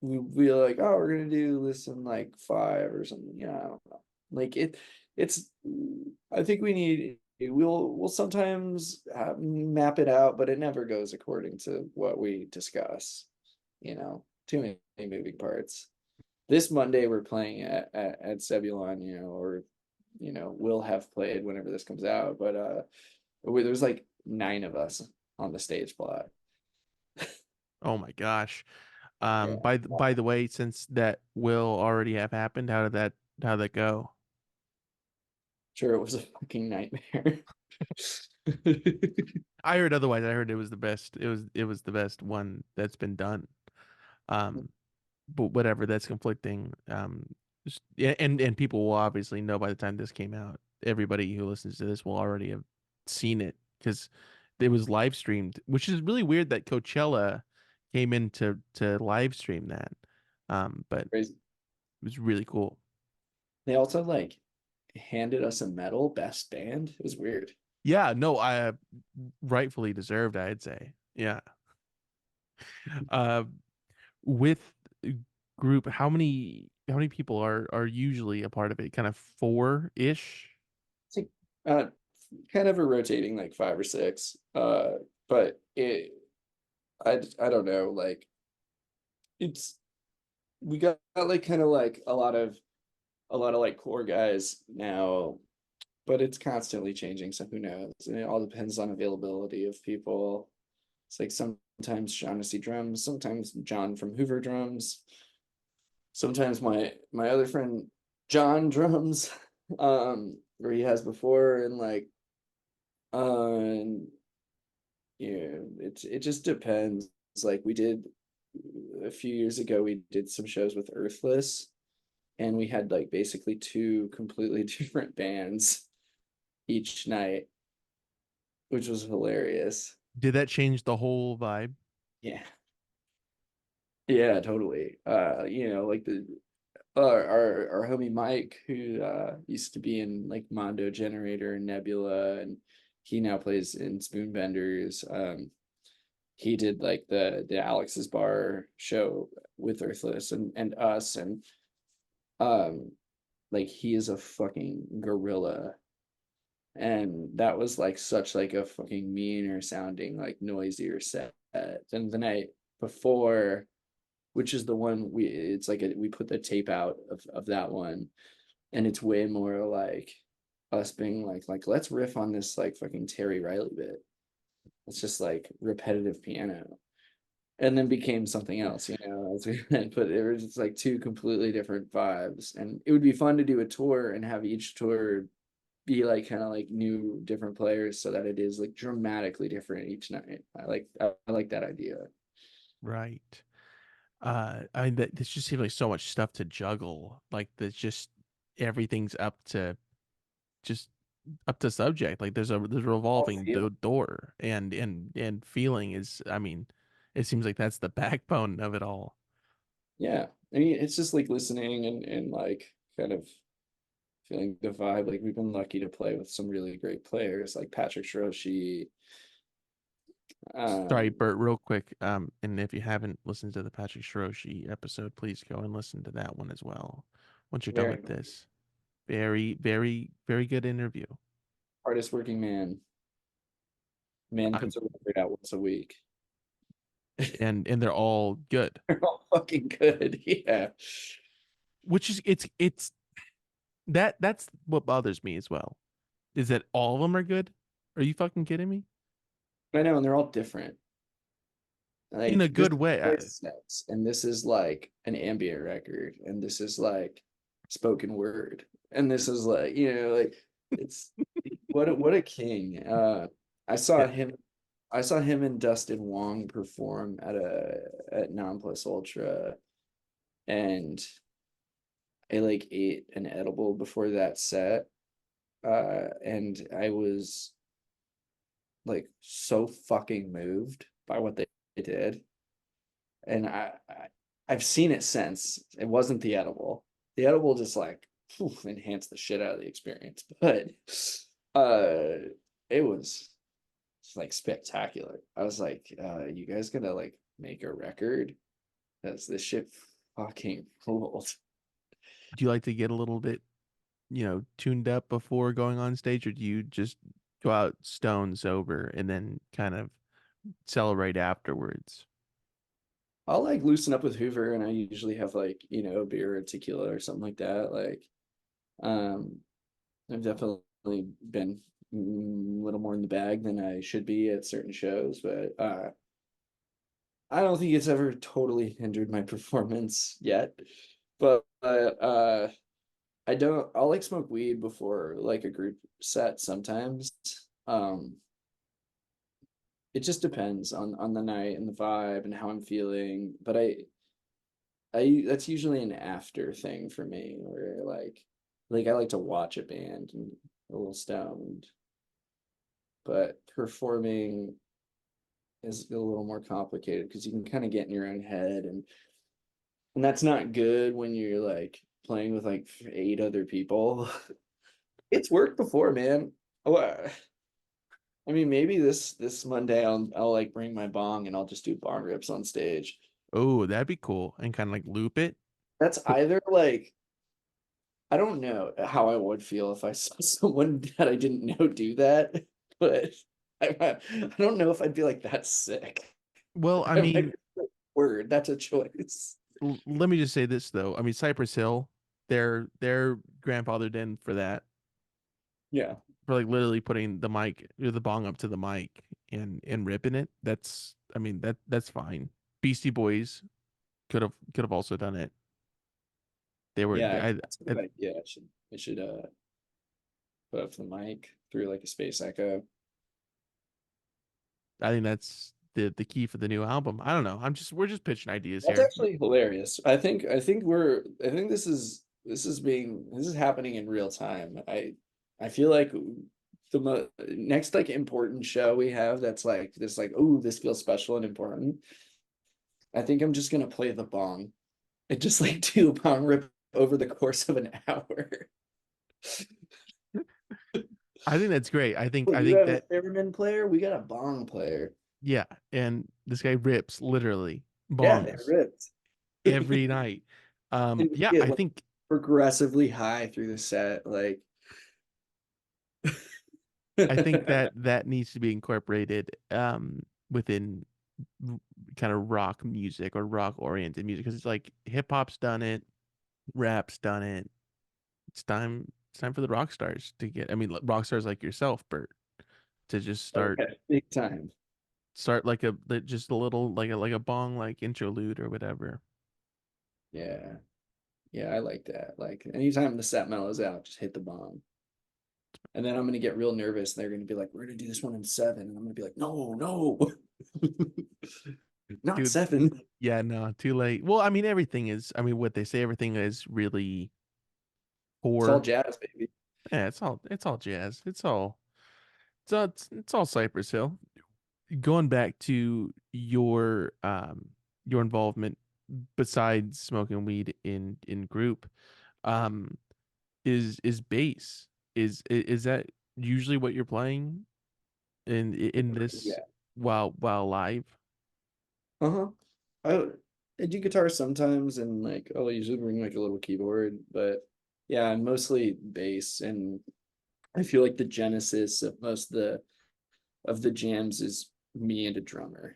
we like, oh, we're gonna do this in like five or something. I don't know. Like it's I think we'll sometimes map it out, but it never goes according to what we discuss. Too many moving parts. This Monday we're playing at Sebulon, or will have played whenever this comes out, but there's like nine of us on the stage plot. Oh my gosh. Yeah, By the way, since that will already have happened, how did that go? sure, it was a fucking nightmare. I heard otherwise. I heard it was the best. It was the best one that's been done. Um, but whatever, that's conflicting. Yeah, and people will obviously know by the time this came out. Everybody who listens to this will already have seen it because it was live streamed, which is really weird that Coachella came in to live stream that. But it Crazy. was really cool. They also like handed us a medal, best band. It was weird. Yeah, no, I rightfully deserved, I'd say. Yeah. Uh, with group, how many people are usually a part of it? Kind of four-ish. It's like kind of a rotating like five or six. But I don't know, like it's we got like kind of like a lot of like core guys now, but it's constantly changing, so who knows? And it all depends on availability of people. It's like sometimes Shaughnessy drums, sometimes John from Hoover drums, sometimes my other friend John drums, where he has before, and like and yeah, it just depends. It's like we did a few years ago, we did some shows with Earthless, and we had like basically two completely different bands each night, which was hilarious. Did that change the whole vibe? Yeah. Yeah, totally. Like our homie Mike, who used to be in like Mondo Generator and Nebula, and he now plays in Spoonbenders. He did like the Alex's Bar show with Earthless and us, and um like he is a fucking gorilla. And that was like such like a fucking meaner sounding, like noisier set than the night before, which is the one it's like we put the tape out of that one, and it's way more like us being like let's riff on this like fucking Terry Riley bit. It's just like repetitive piano, and then became something else, as we went. But it was just like two completely different vibes, and it would be fun to do a tour and have each tour be like kind of like new different players, so that it is like dramatically different each night. I like that idea. Right. I mean, that this just seems like so much stuff to juggle. Like there's just everything's just up to subject. Like there's a All revolving feel. door, and feeling is. I mean, it seems like that's the backbone of it all. Yeah. I mean, it's just like listening and like kind of feeling the vibe. Like we've been lucky to play with some really great players like Patrick Shiroshi. Sorry, Um, Bert, real quick. And if you haven't listened to the Patrick Shiroshi episode, please go and listen to that one as well. Once you're done very with this, very, very, very good interview. hardest working man. Man I'm puts a record out once a week. and they're all good. They're all fucking good. Yeah. Which is it's that's what bothers me as well. Is that all of them are good? Are you fucking kidding me? I know, and they're all different. In Like a this good way. is sets, and this is like an ambient record, and this is like spoken word, and this is like, like it's what a king. I saw Yeah. him I saw him and Dustin Wong perform at Non Plus Ultra, and I like ate an edible before that set. And I was like so fucking moved by what they did. And I've seen it since. It wasn't the edible. The edible just like enhanced the shit out of the experience. But uh it was like spectacular. I was like, you guys gonna like make a record? That's this shit fucking ruled. Do you like to get a little bit, tuned up before going on stage, or do you just go out stone sober and then kind of celebrate afterwards? I'll like loosen up with Hoover and I usually have like, a beer or tequila or something like that. Like, um, I've definitely been a little more in the bag than I should be at certain shows, but I don't think it's ever totally hindered my performance yet. But I'll like smoke weed before like a group set sometimes. Um, it just depends on the night and the vibe and how I'm feeling. But I that's usually an after thing for me where like I like to watch a band and a little stoned, but performing is a little more complicated because you can kind of get in your own head and that's not good when you're like playing with like eight other people. It's worked before, man. Oh, I mean, maybe this Monday I'll like bring my bong and I'll just do bong rips on stage. Oh, that'd be cool. And kind of like loop it. That's either like I don't know how I would feel if I saw someone that I didn't know do that, but I don't know if I'd be like, that's sick. Well, I I might mean, be like, word, that's a choice. let me just say this though. I mean, Cypress Hill, their grandfathered in for that, Yeah. for like literally putting the mic or the bong up to the mic and ripping it. That's, I mean, that's fine. Beastie Boys could have also done it. They were Yeah, that's a I good idea. I should put up the mic through like a space echo. I think that's the key for the new album. I don't know. We're just pitching ideas That's here. actually hilarious. I think this is happening in real time. I feel like next like important show we have that's like this like oh this feels special and important. I think I'm just gonna play the bong and just like do a bong rip over the course of an hour. I think that's great. Well, I you think have a that theremin player, we got a bong player. yeah, and this guy rips literally Yeah, they bongs ripped. every night. And we Yeah, get I like think progressively high through the set. Like that needs to be incorporated within kind of rock music or rock oriented music because it's like hip hop's done it, rap's done it. It's time for the rock stars to get. I mean, rock stars like yourself, Bert, to just okay, big time. start just a little like a bong like interlude or whatever. Yeah. Yeah, I like that. Like anytime the set mellows out, just hit the bomb. And then I'm gonna get real nervous. And they're gonna be like, "We're gonna do this one in seven," and I'm gonna be like, "No, no." Not Dude, 7. yeah, no, too late. Well, I mean, everything is, I mean, what they say, everything is really It's all poor. jazz, baby. Yeah, it's all jazz. It's all Cypress Hill. Going back to your involvement besides smoking weed in group, um, is bass. Is that usually what you're playing in this Yeah. while live? Uh-huh. I I do guitar sometimes, and like I'll usually bring like a little keyboard, but yeah, I'm mostly bass, and I feel like the genesis of most of the jams is me and a drummer.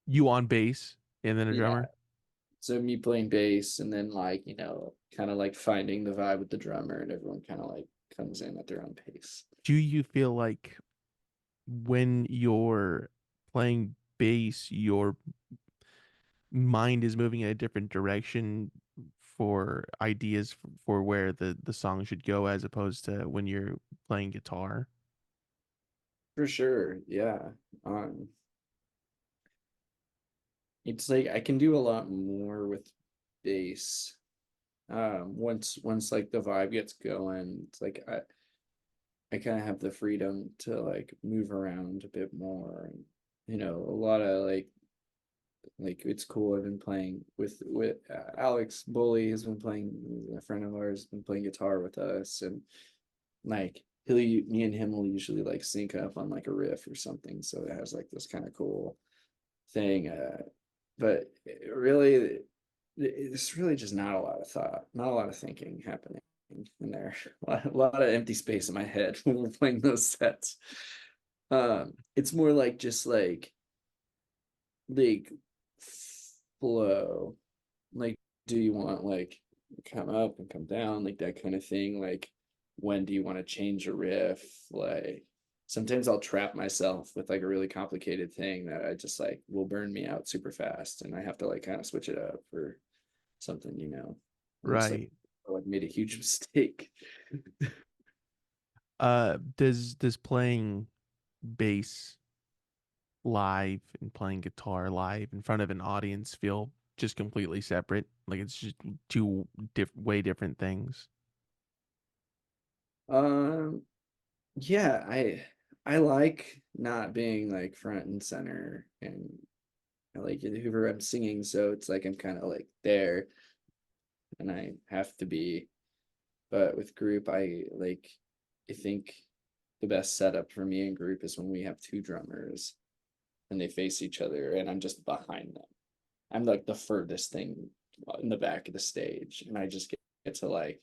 You on bass and then a Yeah. drummer? So me playing bass and then like, kind of like finding the vibe with the drummer, and everyone kind of like comes in at their own pace. Do you feel like when you're playing bass, your mind is moving in a different direction for ideas for where the song should go as opposed to when you're playing guitar? For sure. Yeah. Um, it's like I can do a lot more with bass. Once like the vibe gets going, it's like I kind of have the freedom to like move around a bit more, and a lot of like it's cool. I've been playing with Alex Bully has been playing, a friend of ours, been playing guitar with us, and like me and him will usually like sync up on like a riff or something, so it has like this kind of cool thing. But really, it's really just not a lot of thought, not a lot of thinking happening in there. A lot of empty space in my head when we're playing those sets. It's more like just like flow. Like, do you want like come up and come down, like that kind of thing? Like, when do you want to change a riff? Like, sometimes I'll trap myself with like a really complicated thing that I just like will burn me out super fast, and I have to like kind of switch it up for something, looks like Right. I like made a huge mistake. Does playing bass live and playing guitar live in front of an audience feel just completely separate? Like it's just two way different things. Um, yeah, I like not being like front and center, and I like it whoever I'm singing, so it's like I'm kind of like there, and I have to be. But with group, I think the best setup for me in group is when we have two drummers and they face each other, and I'm just behind them. I'm like the furthest thing in the back of the stage, and I just get to like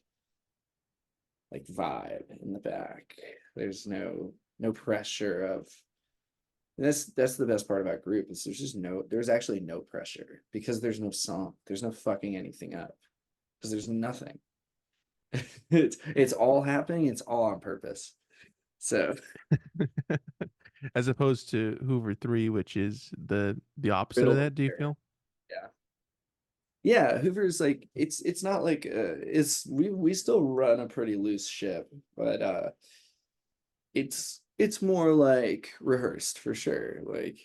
vibe in the back. There's no pressure of. And that's the best part about group is there's actually no pressure, because there's no song, there's no fucking anything up, because there's nothing. It's all happening, it's all on purpose. So As opposed to Hoover 3, which is the opposite of riddle that, do you there. feel? Yeah. Yeah, Hoover's like it's not like it's we still run a pretty loose ship, but it's more like rehearsed for sure. Like,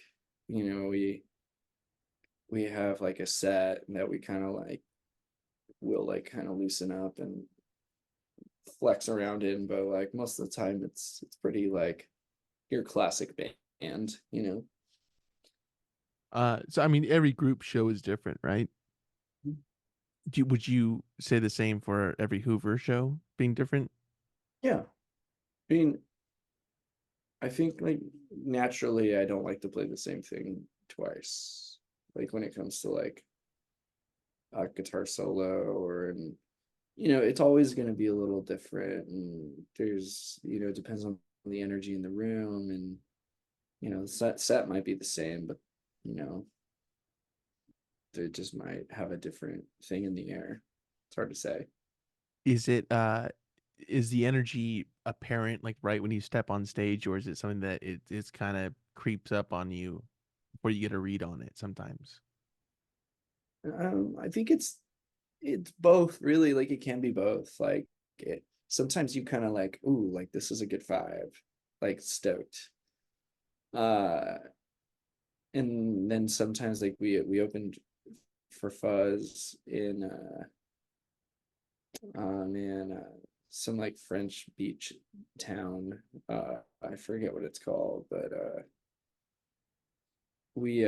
we have like a set that we kind of like will like kind of loosen up and flex around in, but like most of the time it's pretty like your classic band. So I mean every group show is different, right? Would you say the same for every Hoover show being different? Yeah. I mean, I think like naturally I don't like to play the same thing twice. Like when it comes to like a guitar solo, or and it's always going to be a little different, and there's it depends on the energy in the room, and the set might be the same, but you know they just might have a different thing in the air. It's hard to say. Is it is the energy apparent like right when you step on stage, or is it something that it's kind of creeps up on you before you get a read on it sometimes? I think it's both, really. Like, it can be both. Like, sometimes you kind of like, ooh, like this is a good vibe, like stoked. uh and then sometimes like we opened for Fuzz in man, some like French beach town. I forget what it's called, but we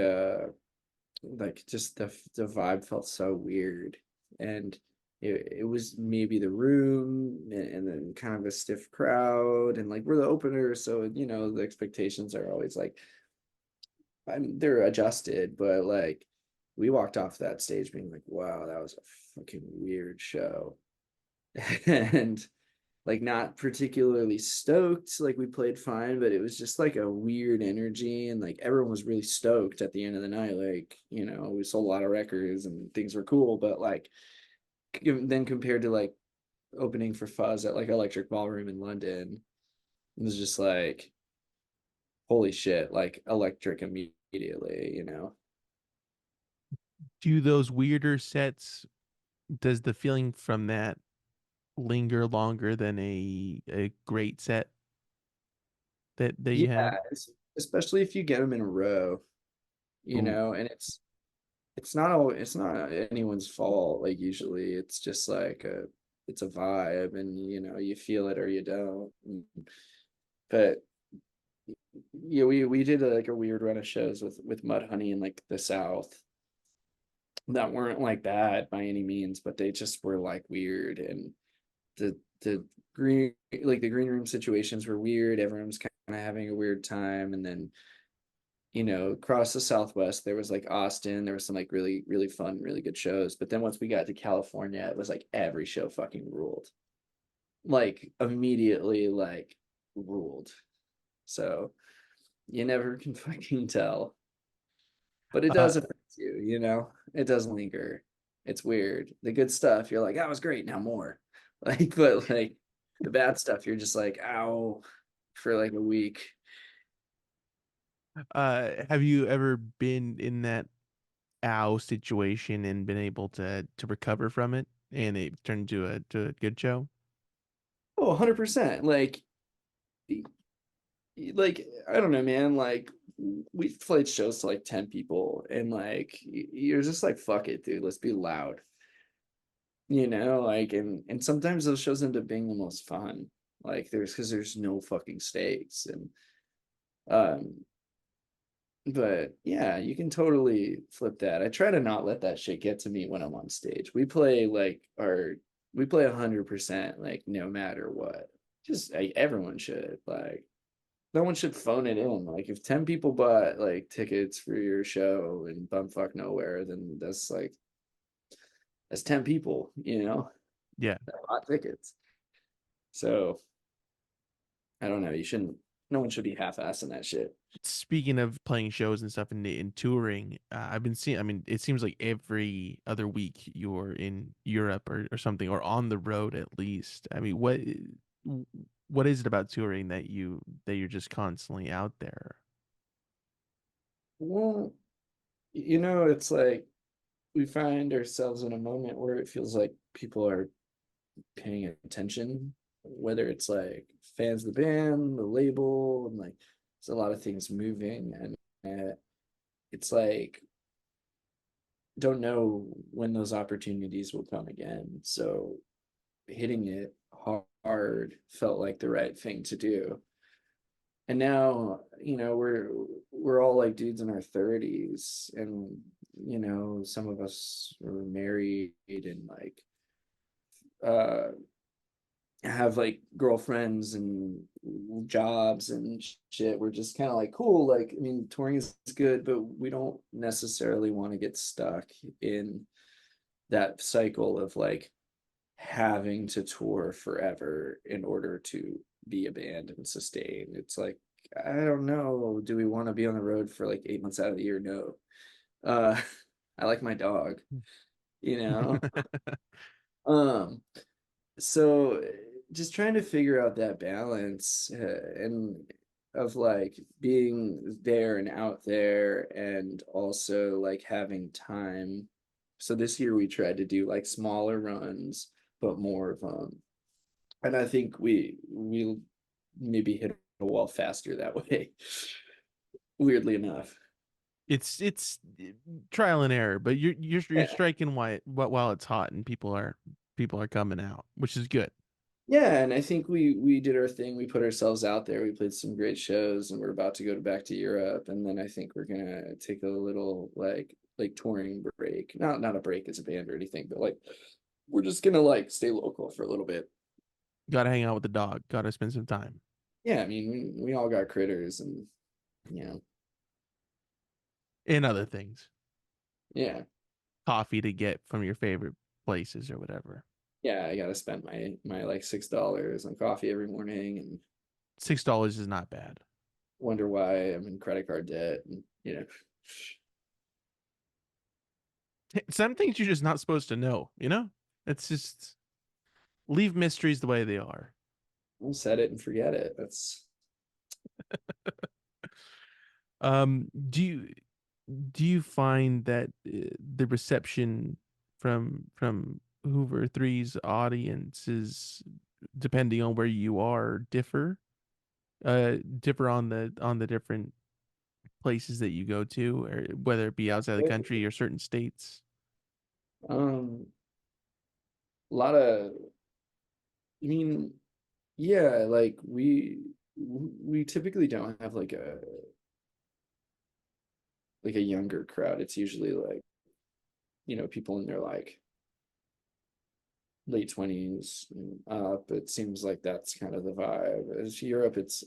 like just the vibe felt so weird, and it was maybe the room, and then kind of a stiff crowd, and like we're the opener, so you know the expectations are always like, I mean, they're adjusted, but like we walked off that stage being like, wow, that was a fucking weird show. And like not particularly stoked, like we played fine, but it was just like a weird energy, and like everyone was really stoked at the end of the night, like, you know, we sold a lot of records and things were cool, but like then compared to like opening for Fuzz at like Electric Ballroom in London, it was just like holy shit, like electric immediately, you know. Do those weirder sets, does the feeling from that linger longer than a great set that you had? Yeah, especially if you get them in a row, you Ooh. know, and it's not anyone's fault. Like usually it's just like it's a vibe, and you know, you feel it or you don't. But yeah, we did like a weird run of shows with Mudhoney in like the South that weren't like bad by any means, but they just were like weird, and the green like the green room situations were weird. Everyone's kind of having a weird time, and then you know, across the Southwest, there was like Austin, there was some like really, really fun, really good shows. But then once we got to California, it was like every show fucking ruled. Like immediately, like ruled. So you never can fucking tell. But it Uh, does affect you, you know? It does linger. It's weird. The good stuff, you're like, that was great, now more. Like, but like the bad stuff, you're just like, ow, for like a week. have you ever been in that ow situation and been able to recover from it and it turned to a good show? Oh, 100%. Like I don't know, man. Like we played shows to like 10 people, and like you're just like, fuck it, dude. Let's be loud. You know, like and sometimes those shows end up being the most fun. Like there's because there's no fucking stakes. And um but yeah, you can totally flip that. I try to not let that shit get to me when I'm on stage. We play 100%, like no matter what. Just like, everyone should like no one should phone it in. Like if 10 people bought like tickets for your show in bumfuck nowhere, then that's 10 people, you know, Yeah. that bought tickets. So I don't know. You shouldn't no one should be half-assing that shit. Speaking of playing shows and stuff and touring, I've been seeing, I mean, it seems like every other week you're in Europe or something, or on the road at least. I mean, what is it about touring that you're just constantly out there? Well, you know, it's like we find ourselves in a moment where it feels like people are paying attention, whether it's like fans of the band, the label, and like there's a lot of things moving, and it's like don't know when those opportunities will come again. So hitting it hard felt like the right thing to do. And now, you know, we're all like dudes in our 30s, and you know, some of us are married and like uh have like girlfriends and jobs and shit. We're just kind of like, cool, like I mean touring is good, but we don't necessarily want to get stuck in that cycle of like having to tour forever in order to be a band and sustain. It's like, I don't know, do we want to be on the road for like 8 months out of the year? No. uh I like my dog, you know. um so just trying to figure out that balance, and of like being there and out there, and also like having time. So this year we tried to do like smaller runs but more of them, and I think we maybe hit a wall faster that way. Weirdly enough. It's trial and error, but you're Yeah. striking while it's hot and people are coming out, which is good. Yeah, and I think we did our thing. We put ourselves out there. We played some great shows, and we're about to go back to Europe. And then I think we're gonna take a little like touring break. Not a break as a band or anything, but like we're just gonna like stay local for a little bit. Got to hang out with the dog. Got to spend some time. Yeah, I mean we all got critters, and you know, And other things. yeah, Coffee to get from your favorite places or whatever. yeah. I gotta spend my like $6 on coffee every morning, and $6 is not bad. wonder why I'm in credit card debt, and you know, Some things you're just not supposed to know, you know? It's just leave mysteries the way they are. I'll set it and forget it. That's Do you find that the reception from Hoover Three's audiences, depending on where you are, differ on the different places that you go to, or whether it be outside the country or certain states? a lot of I mean, yeah, like we typically don't have like a younger crowd. It's usually like, people in their like late 20s and up. It seems like that's kind of the vibe. As Europe, it's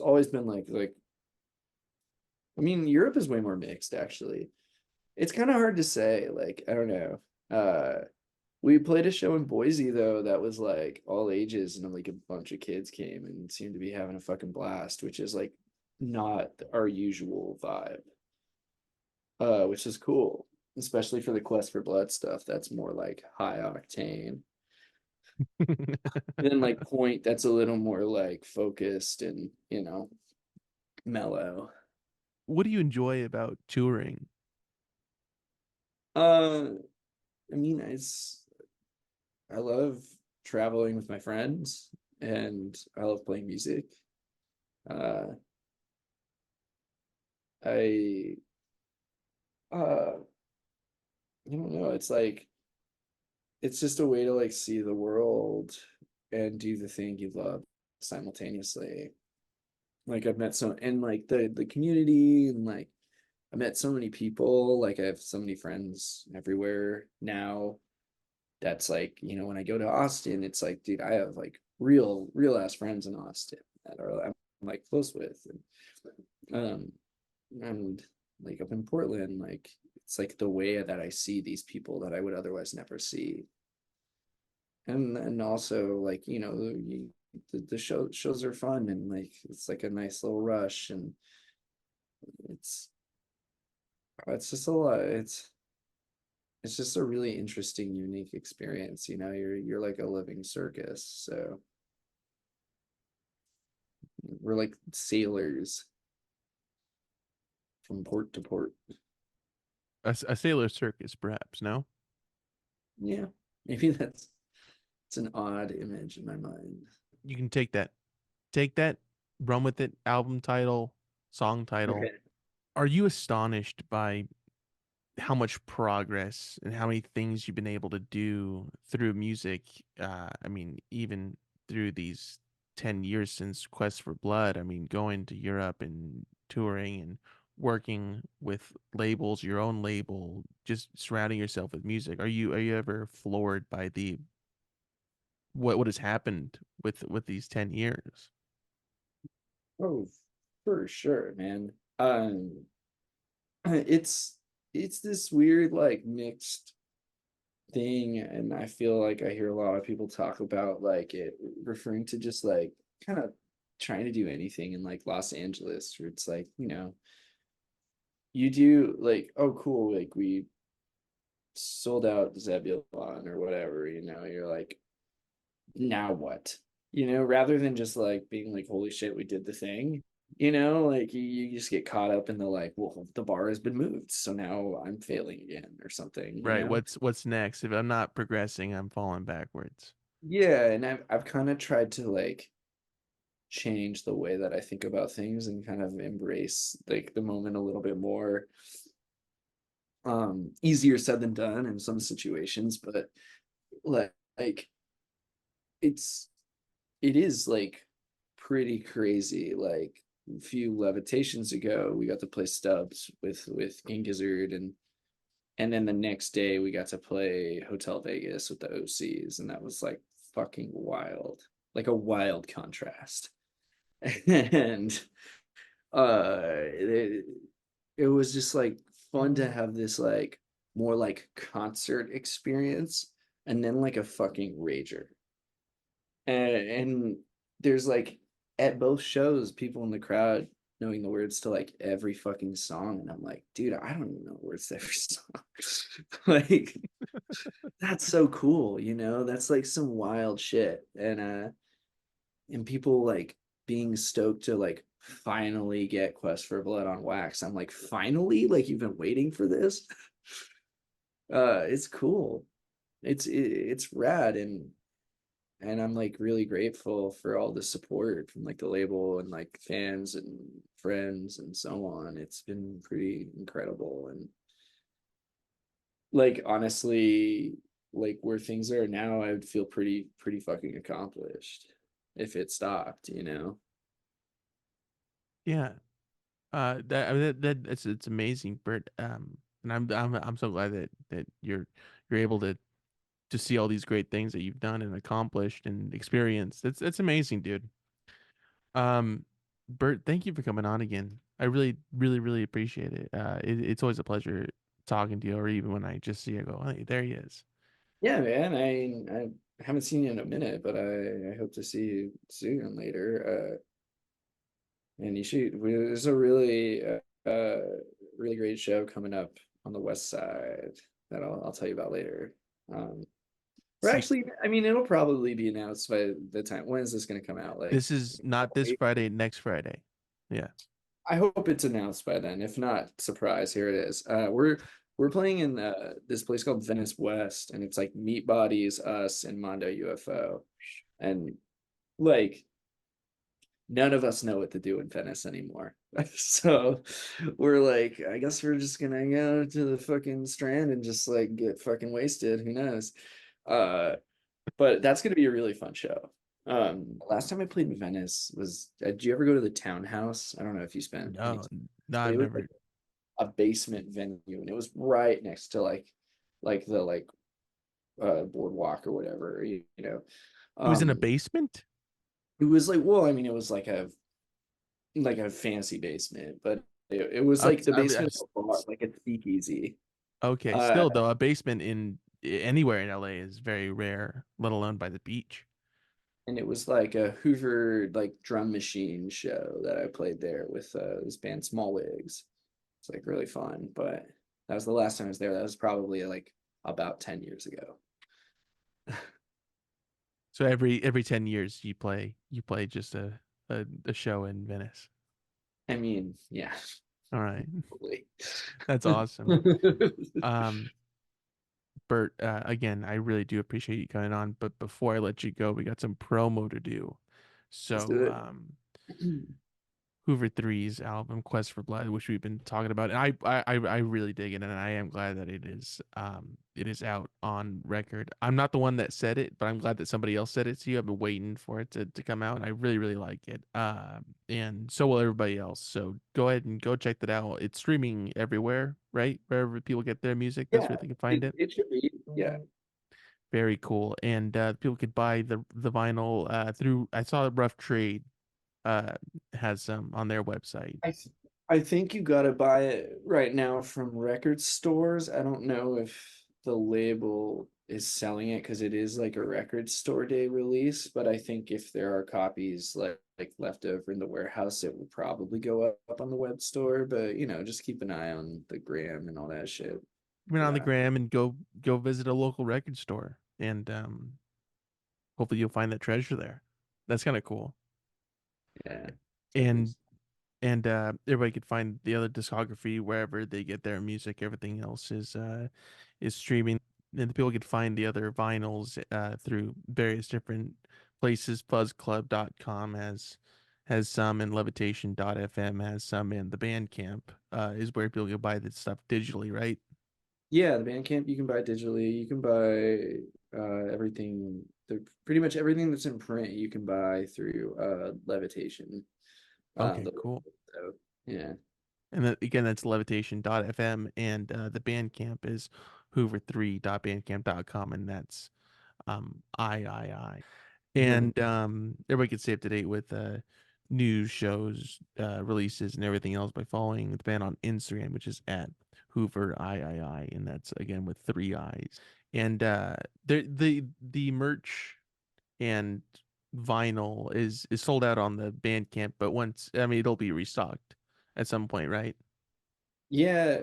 always been like I mean, Europe is way more mixed actually. It's kind of hard to say, like, I don't know. We played a show in Boise though that was like all ages, and like a bunch of kids came and seemed to be having a fucking blast, which is like not our usual vibe. Which is cool, especially for the Quest for Blood stuff. That's more like high octane. And then like Point, that's a little more like focused and mellow. What do you enjoy about touring? Uh, I mean, I love traveling with my friends, and I love playing music. Uh, I uh I don't know. It's like it's just a way to like see the world and do the thing you love simultaneously. Like I've met so and like the community, and like I met so many people. Like I have so many friends everywhere now. That's like, when I go to Austin, it's like, dude, I have like real ass friends in Austin that are I'm like close with. Um, and like up in Portland, like it's like the way that I see these people that I would otherwise never see. And also like, the shows are fun, and like it's like a nice little rush, and it's it's just a lot. It's just a really interesting, unique experience. You're like a living circus. So we're like sailors from port to port. A sailor circus, perhaps, no? Yeah, maybe that's it's an odd image in my mind. You can take that, run with it, album title, song title. Okay. Are you astonished by how much progress and how many things you've been able to do through music? I mean, even through these 10 years since Quest for Blood, I mean, going to Europe and touring and working with labels, your own label, just surrounding yourself with music. Are you ever floored by the what has happened with these 10 years? Oh, for sure, man. It's it's this weird like mixed thing, and I feel like I hear a lot of people talk about like it referring to just like kind of trying to do anything in like Los Angeles, where it's like, you do like, oh cool, like we sold out Zebulon or whatever, you're like, now what? Rather than just like being like, holy shit, we did the thing. Like you just get caught up in the like, well, the bar has been moved, so now I'm failing again or something, Right. What's next? If I'm not progressing, I'm falling backwards. Yeah, and I've kind of tried to like change the way that I think about things and kind of embrace like the moment a little bit more. Easier said than done in some situations, but like it's it is like pretty crazy. Like a few levitations ago, we got to play stubs with King Gizzard, and then the next day we got to play Hotel Vegas with the OCs, and that was like fucking wild, like a wild contrast. And it, it was just like fun to have this like more like concert experience, and then like a fucking rager. And there's like at both shows, people in the crowd knowing the words to like every fucking song, and I'm like, dude, I don't even know words to every song. Like that's so cool, you know? That's like some wild shit. And people like being stoked to like finally get Quest for Blood on Wax. I'm like, finally? Like you've been waiting for this? It's cool. It's rad, and I'm like really grateful for all the support from like the label and like fans and friends and so on. It's been pretty incredible. And like honestly, like where things are now, I would feel pretty fucking accomplished if it stopped, you know? Yeah. That, I mean, that it's amazing, Bert. And I'm so glad that you're able to see all these great things that you've done and accomplished and experienced. That's amazing, dude. Um, Bert, thank you for coming on again. I really appreciate it. It's always a pleasure talking to you, or even when I just see you, I go, hey, there he is. Yeah, man. I haven't seen you in a minute, but I hope to see you soon later. And you should. There's a really great show coming up on the West Side that I'll tell you about later. Um, or See, actually, I mean, it'll probably be announced by the time. When is this going to come out? Like, this is not this Friday, next Friday. Yeah. I hope it's announced by then. If not, surprise, here it is. We're playing in this place called Venice West, and it's like Meat Bodies, us, and Mondo UFO, and like none of us know what to do in Venice anymore. So we're like, I guess we're just gonna go to the fucking Strand and just like get fucking wasted. Who knows? Uh, but that's gonna be a really fun show. Last time I played in Venice was, did you ever go to the Townhouse? I don't know if you spent any No, time. no, I've It was like never. a basement venue, and it was right next to like the boardwalk or whatever, you know. It was in a Um, basement? it was like, well, I mean, it was like a fancy basement, but it was Uh, like the I- basement of a bar, like a speakeasy. okay, Uh, still though, a basement in anywhere in LA is very rare, let alone by the beach. and it was like a Hoover like drum machine show that I played there with this band Small Wigs. It's like really fun, but that was the last time I was there. That was probably like about 10 years ago. So every 10 years you play just a show in Venice. I mean, yeah, All right. probably. That's awesome. Um, Bert, again, I really do appreciate you coming on, but before I let you go, we got some promo to do. Let's do So, it. Hooveriii's album Quest for Blood, which we've been talking about, and I really dig it, and I am glad that it is out on record. I'm not the one that said it, but I'm glad that somebody else said it to you. I've been waiting for it to come out, and I really like it. And so will everybody else. So go ahead and go check that out. It's streaming everywhere, right? Wherever people get their music, that's where Yeah, they can find it. it should be. Yeah. Very cool. And people could buy the vinyl through. I saw Rough Trade uh has some on their website. I th- I think you gotta buy it right now from record stores. I don't know if the label is selling it because it is like a record store day release, but I think if there are copies like left over in the warehouse, it will probably go up on the web store. But you know, just keep an eye on the gram and all that shit. Went on the Yeah, gram and go visit a local record store, and hopefully you'll find that treasure there. That's kind of cool. yeah, definitely. And everybody could find the other discography wherever they get their music. Everything else is streaming, and the people could find the other vinyls through various different places. Fuzzclub.com has has some, and levitation.fm has some, and the Bandcamp is where people can buy this stuff digitally, right? Yeah, the Bandcamp you can buy digitally. You can buy everything, pretty much everything that's in print you can buy through Levitation. Okay, The cool. so, yeah. And then again, that's levitation.fm, and the Bandcamp is hoover3.bandcamp.com, and that's I. And everybody can stay up to date with news, shows, releases, and everything else by following the band on Instagram, which is at Hooveriii, and that's again with three I's. And the merch and vinyl is sold out on the Bandcamp, but once I mean it'll be restocked at some point, right? Yeah,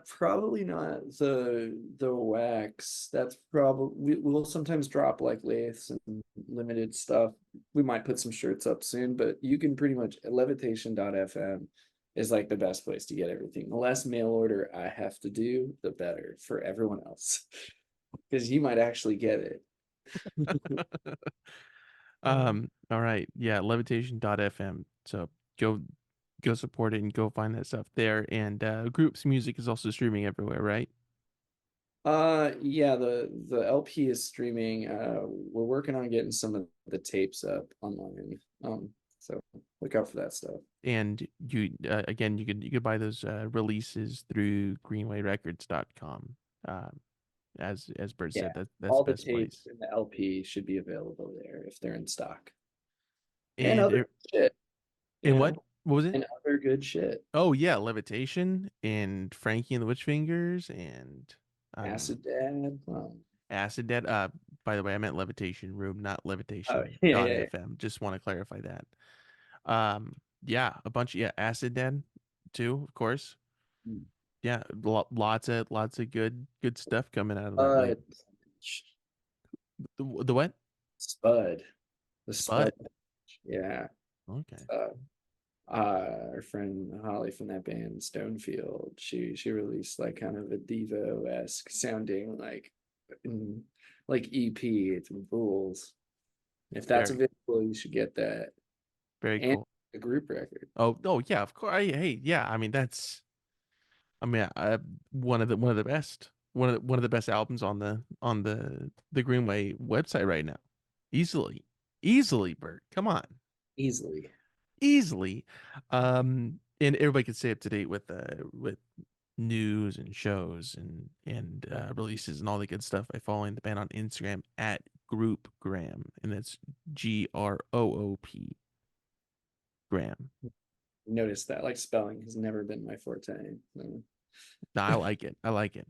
probably not the wax. That's probably we'll sometimes drop like lathes and limited stuff. We might put some shirts up soon, but you can pretty much levitation.fm is like the best place to get everything. The less mail order I have to do, the better for everyone else. Because you might actually get it. All right. Yeah, levitation.fm. So go go support it and go find that stuff there. And Group's music is also streaming everywhere, right? Yeah, the LP is streaming. We're working on getting some of the tapes up online. So look out for that stuff. And you again you could buy those releases through greenwayrecords.com. As Bert Yeah, said, that's all the the best tapes place. in the LP should be available there if they're in stock. And And other shit, you and what? know, What was it? and other good shit. Oh yeah, Levitation and Frankie and the Witch Fingers and um Acid Dad. Acid Dead. By the way, I meant Levitation Room, not Oh yeah, yeah, yeah. Levitation.fm. Just want to clarify that. Yeah, a bunch of yeah, Acid Dead too, of course. Mm. Yeah, lots of good stuff coming out of that Uh, label. The what? Spud, the Spud. Spud. Yeah. Okay. Uh, our friend Holly from that band Stonefield, she released like kind of a Devo-esque sounding mm, like EP. It's rules. If that's Very available, you should get that. very And cool. a group record. Oh yeah, of course. Hey, yeah. I mean that's I mean one of the best one of the best albums on the Greenway website right now. Easily. Easily, Bert. Come on. Easily. Easily. And everybody can stay up to date with news and shows and releases and all the good stuff by following the band on Instagram at Groupgram, and that's Groop Gram. Notice that like spelling has never been my forte. So. No, I like it. I like it.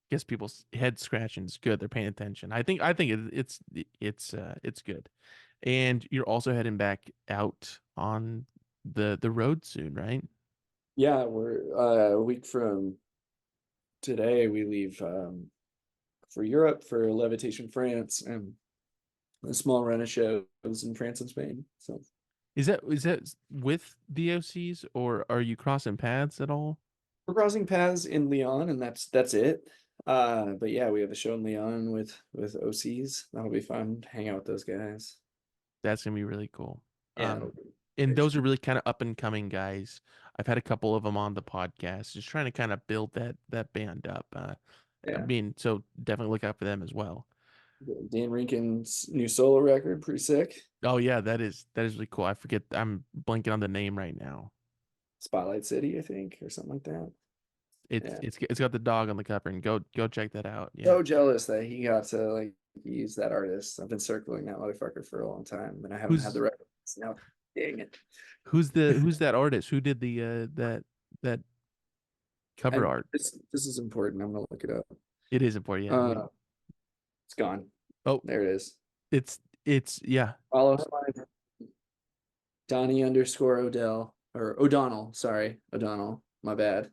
Gets people's head scratching. It's good. They're paying attention. I think it's good. And you're also heading back out on the road soon, right? Yeah, we're a week from today we leave for Europe for Levitation France and a small run of shows in France and Spain. So Is that with the OCs, or are you crossing paths at all? we're crossing paths in Lyon, and that's it. But yeah, we have a show in Lyon with OCs. That'll be fun. Hang out with those guys. That's gonna be really cool. Yeah, it'll be And great. those are really kind of up and coming guys. I've had a couple of them on the podcast, just trying to kind of build that band up. I Yeah. mean, so definitely look out for them as well. Dan Rinkin's new solo record, pretty sick. Oh yeah, that is really cool. I forget, I'm blanking on the name right now. Spotlight City, I think, or something like that. It's Yeah. it's it's got the dog on the cover, and go check that out. Yeah. So jealous that he got to like use that artist. I've been circling that motherfucker for a long time, and I haven't had the Who's record. Now, dang it. who's that artist? Who did the that cover And art? this is important. I'm gonna look it up. It is important. Yeah. Uh, it's gone. Oh, There it is. it's yeah. Follow him on Donnie underscore Odell or O'Donnell. Sorry, O'Donnell. My bad.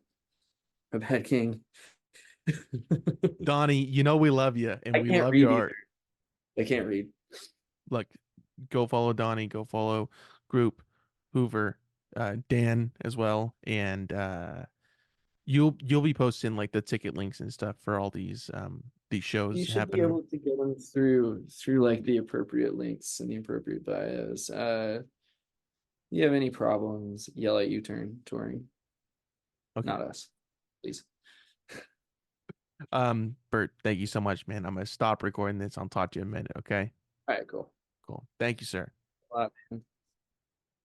My bad, King. Donnie, we love you and I we can't love your read either. art. I can't read. Look, go follow Donnie, go follow Group Hoover, Dan as well, and you'll be posting like the ticket links and stuff for all these You shows should be happening. able to get them through like the appropriate links and the appropriate bios. you have any problems, yell at U-Turn Touring, Okay. not us, please. Bert, thank you so much, man. I'm gonna stop recording this. I'll talk to you in a minute. Okay. All right, cool. Cool. Thank you, sir. A lot, man.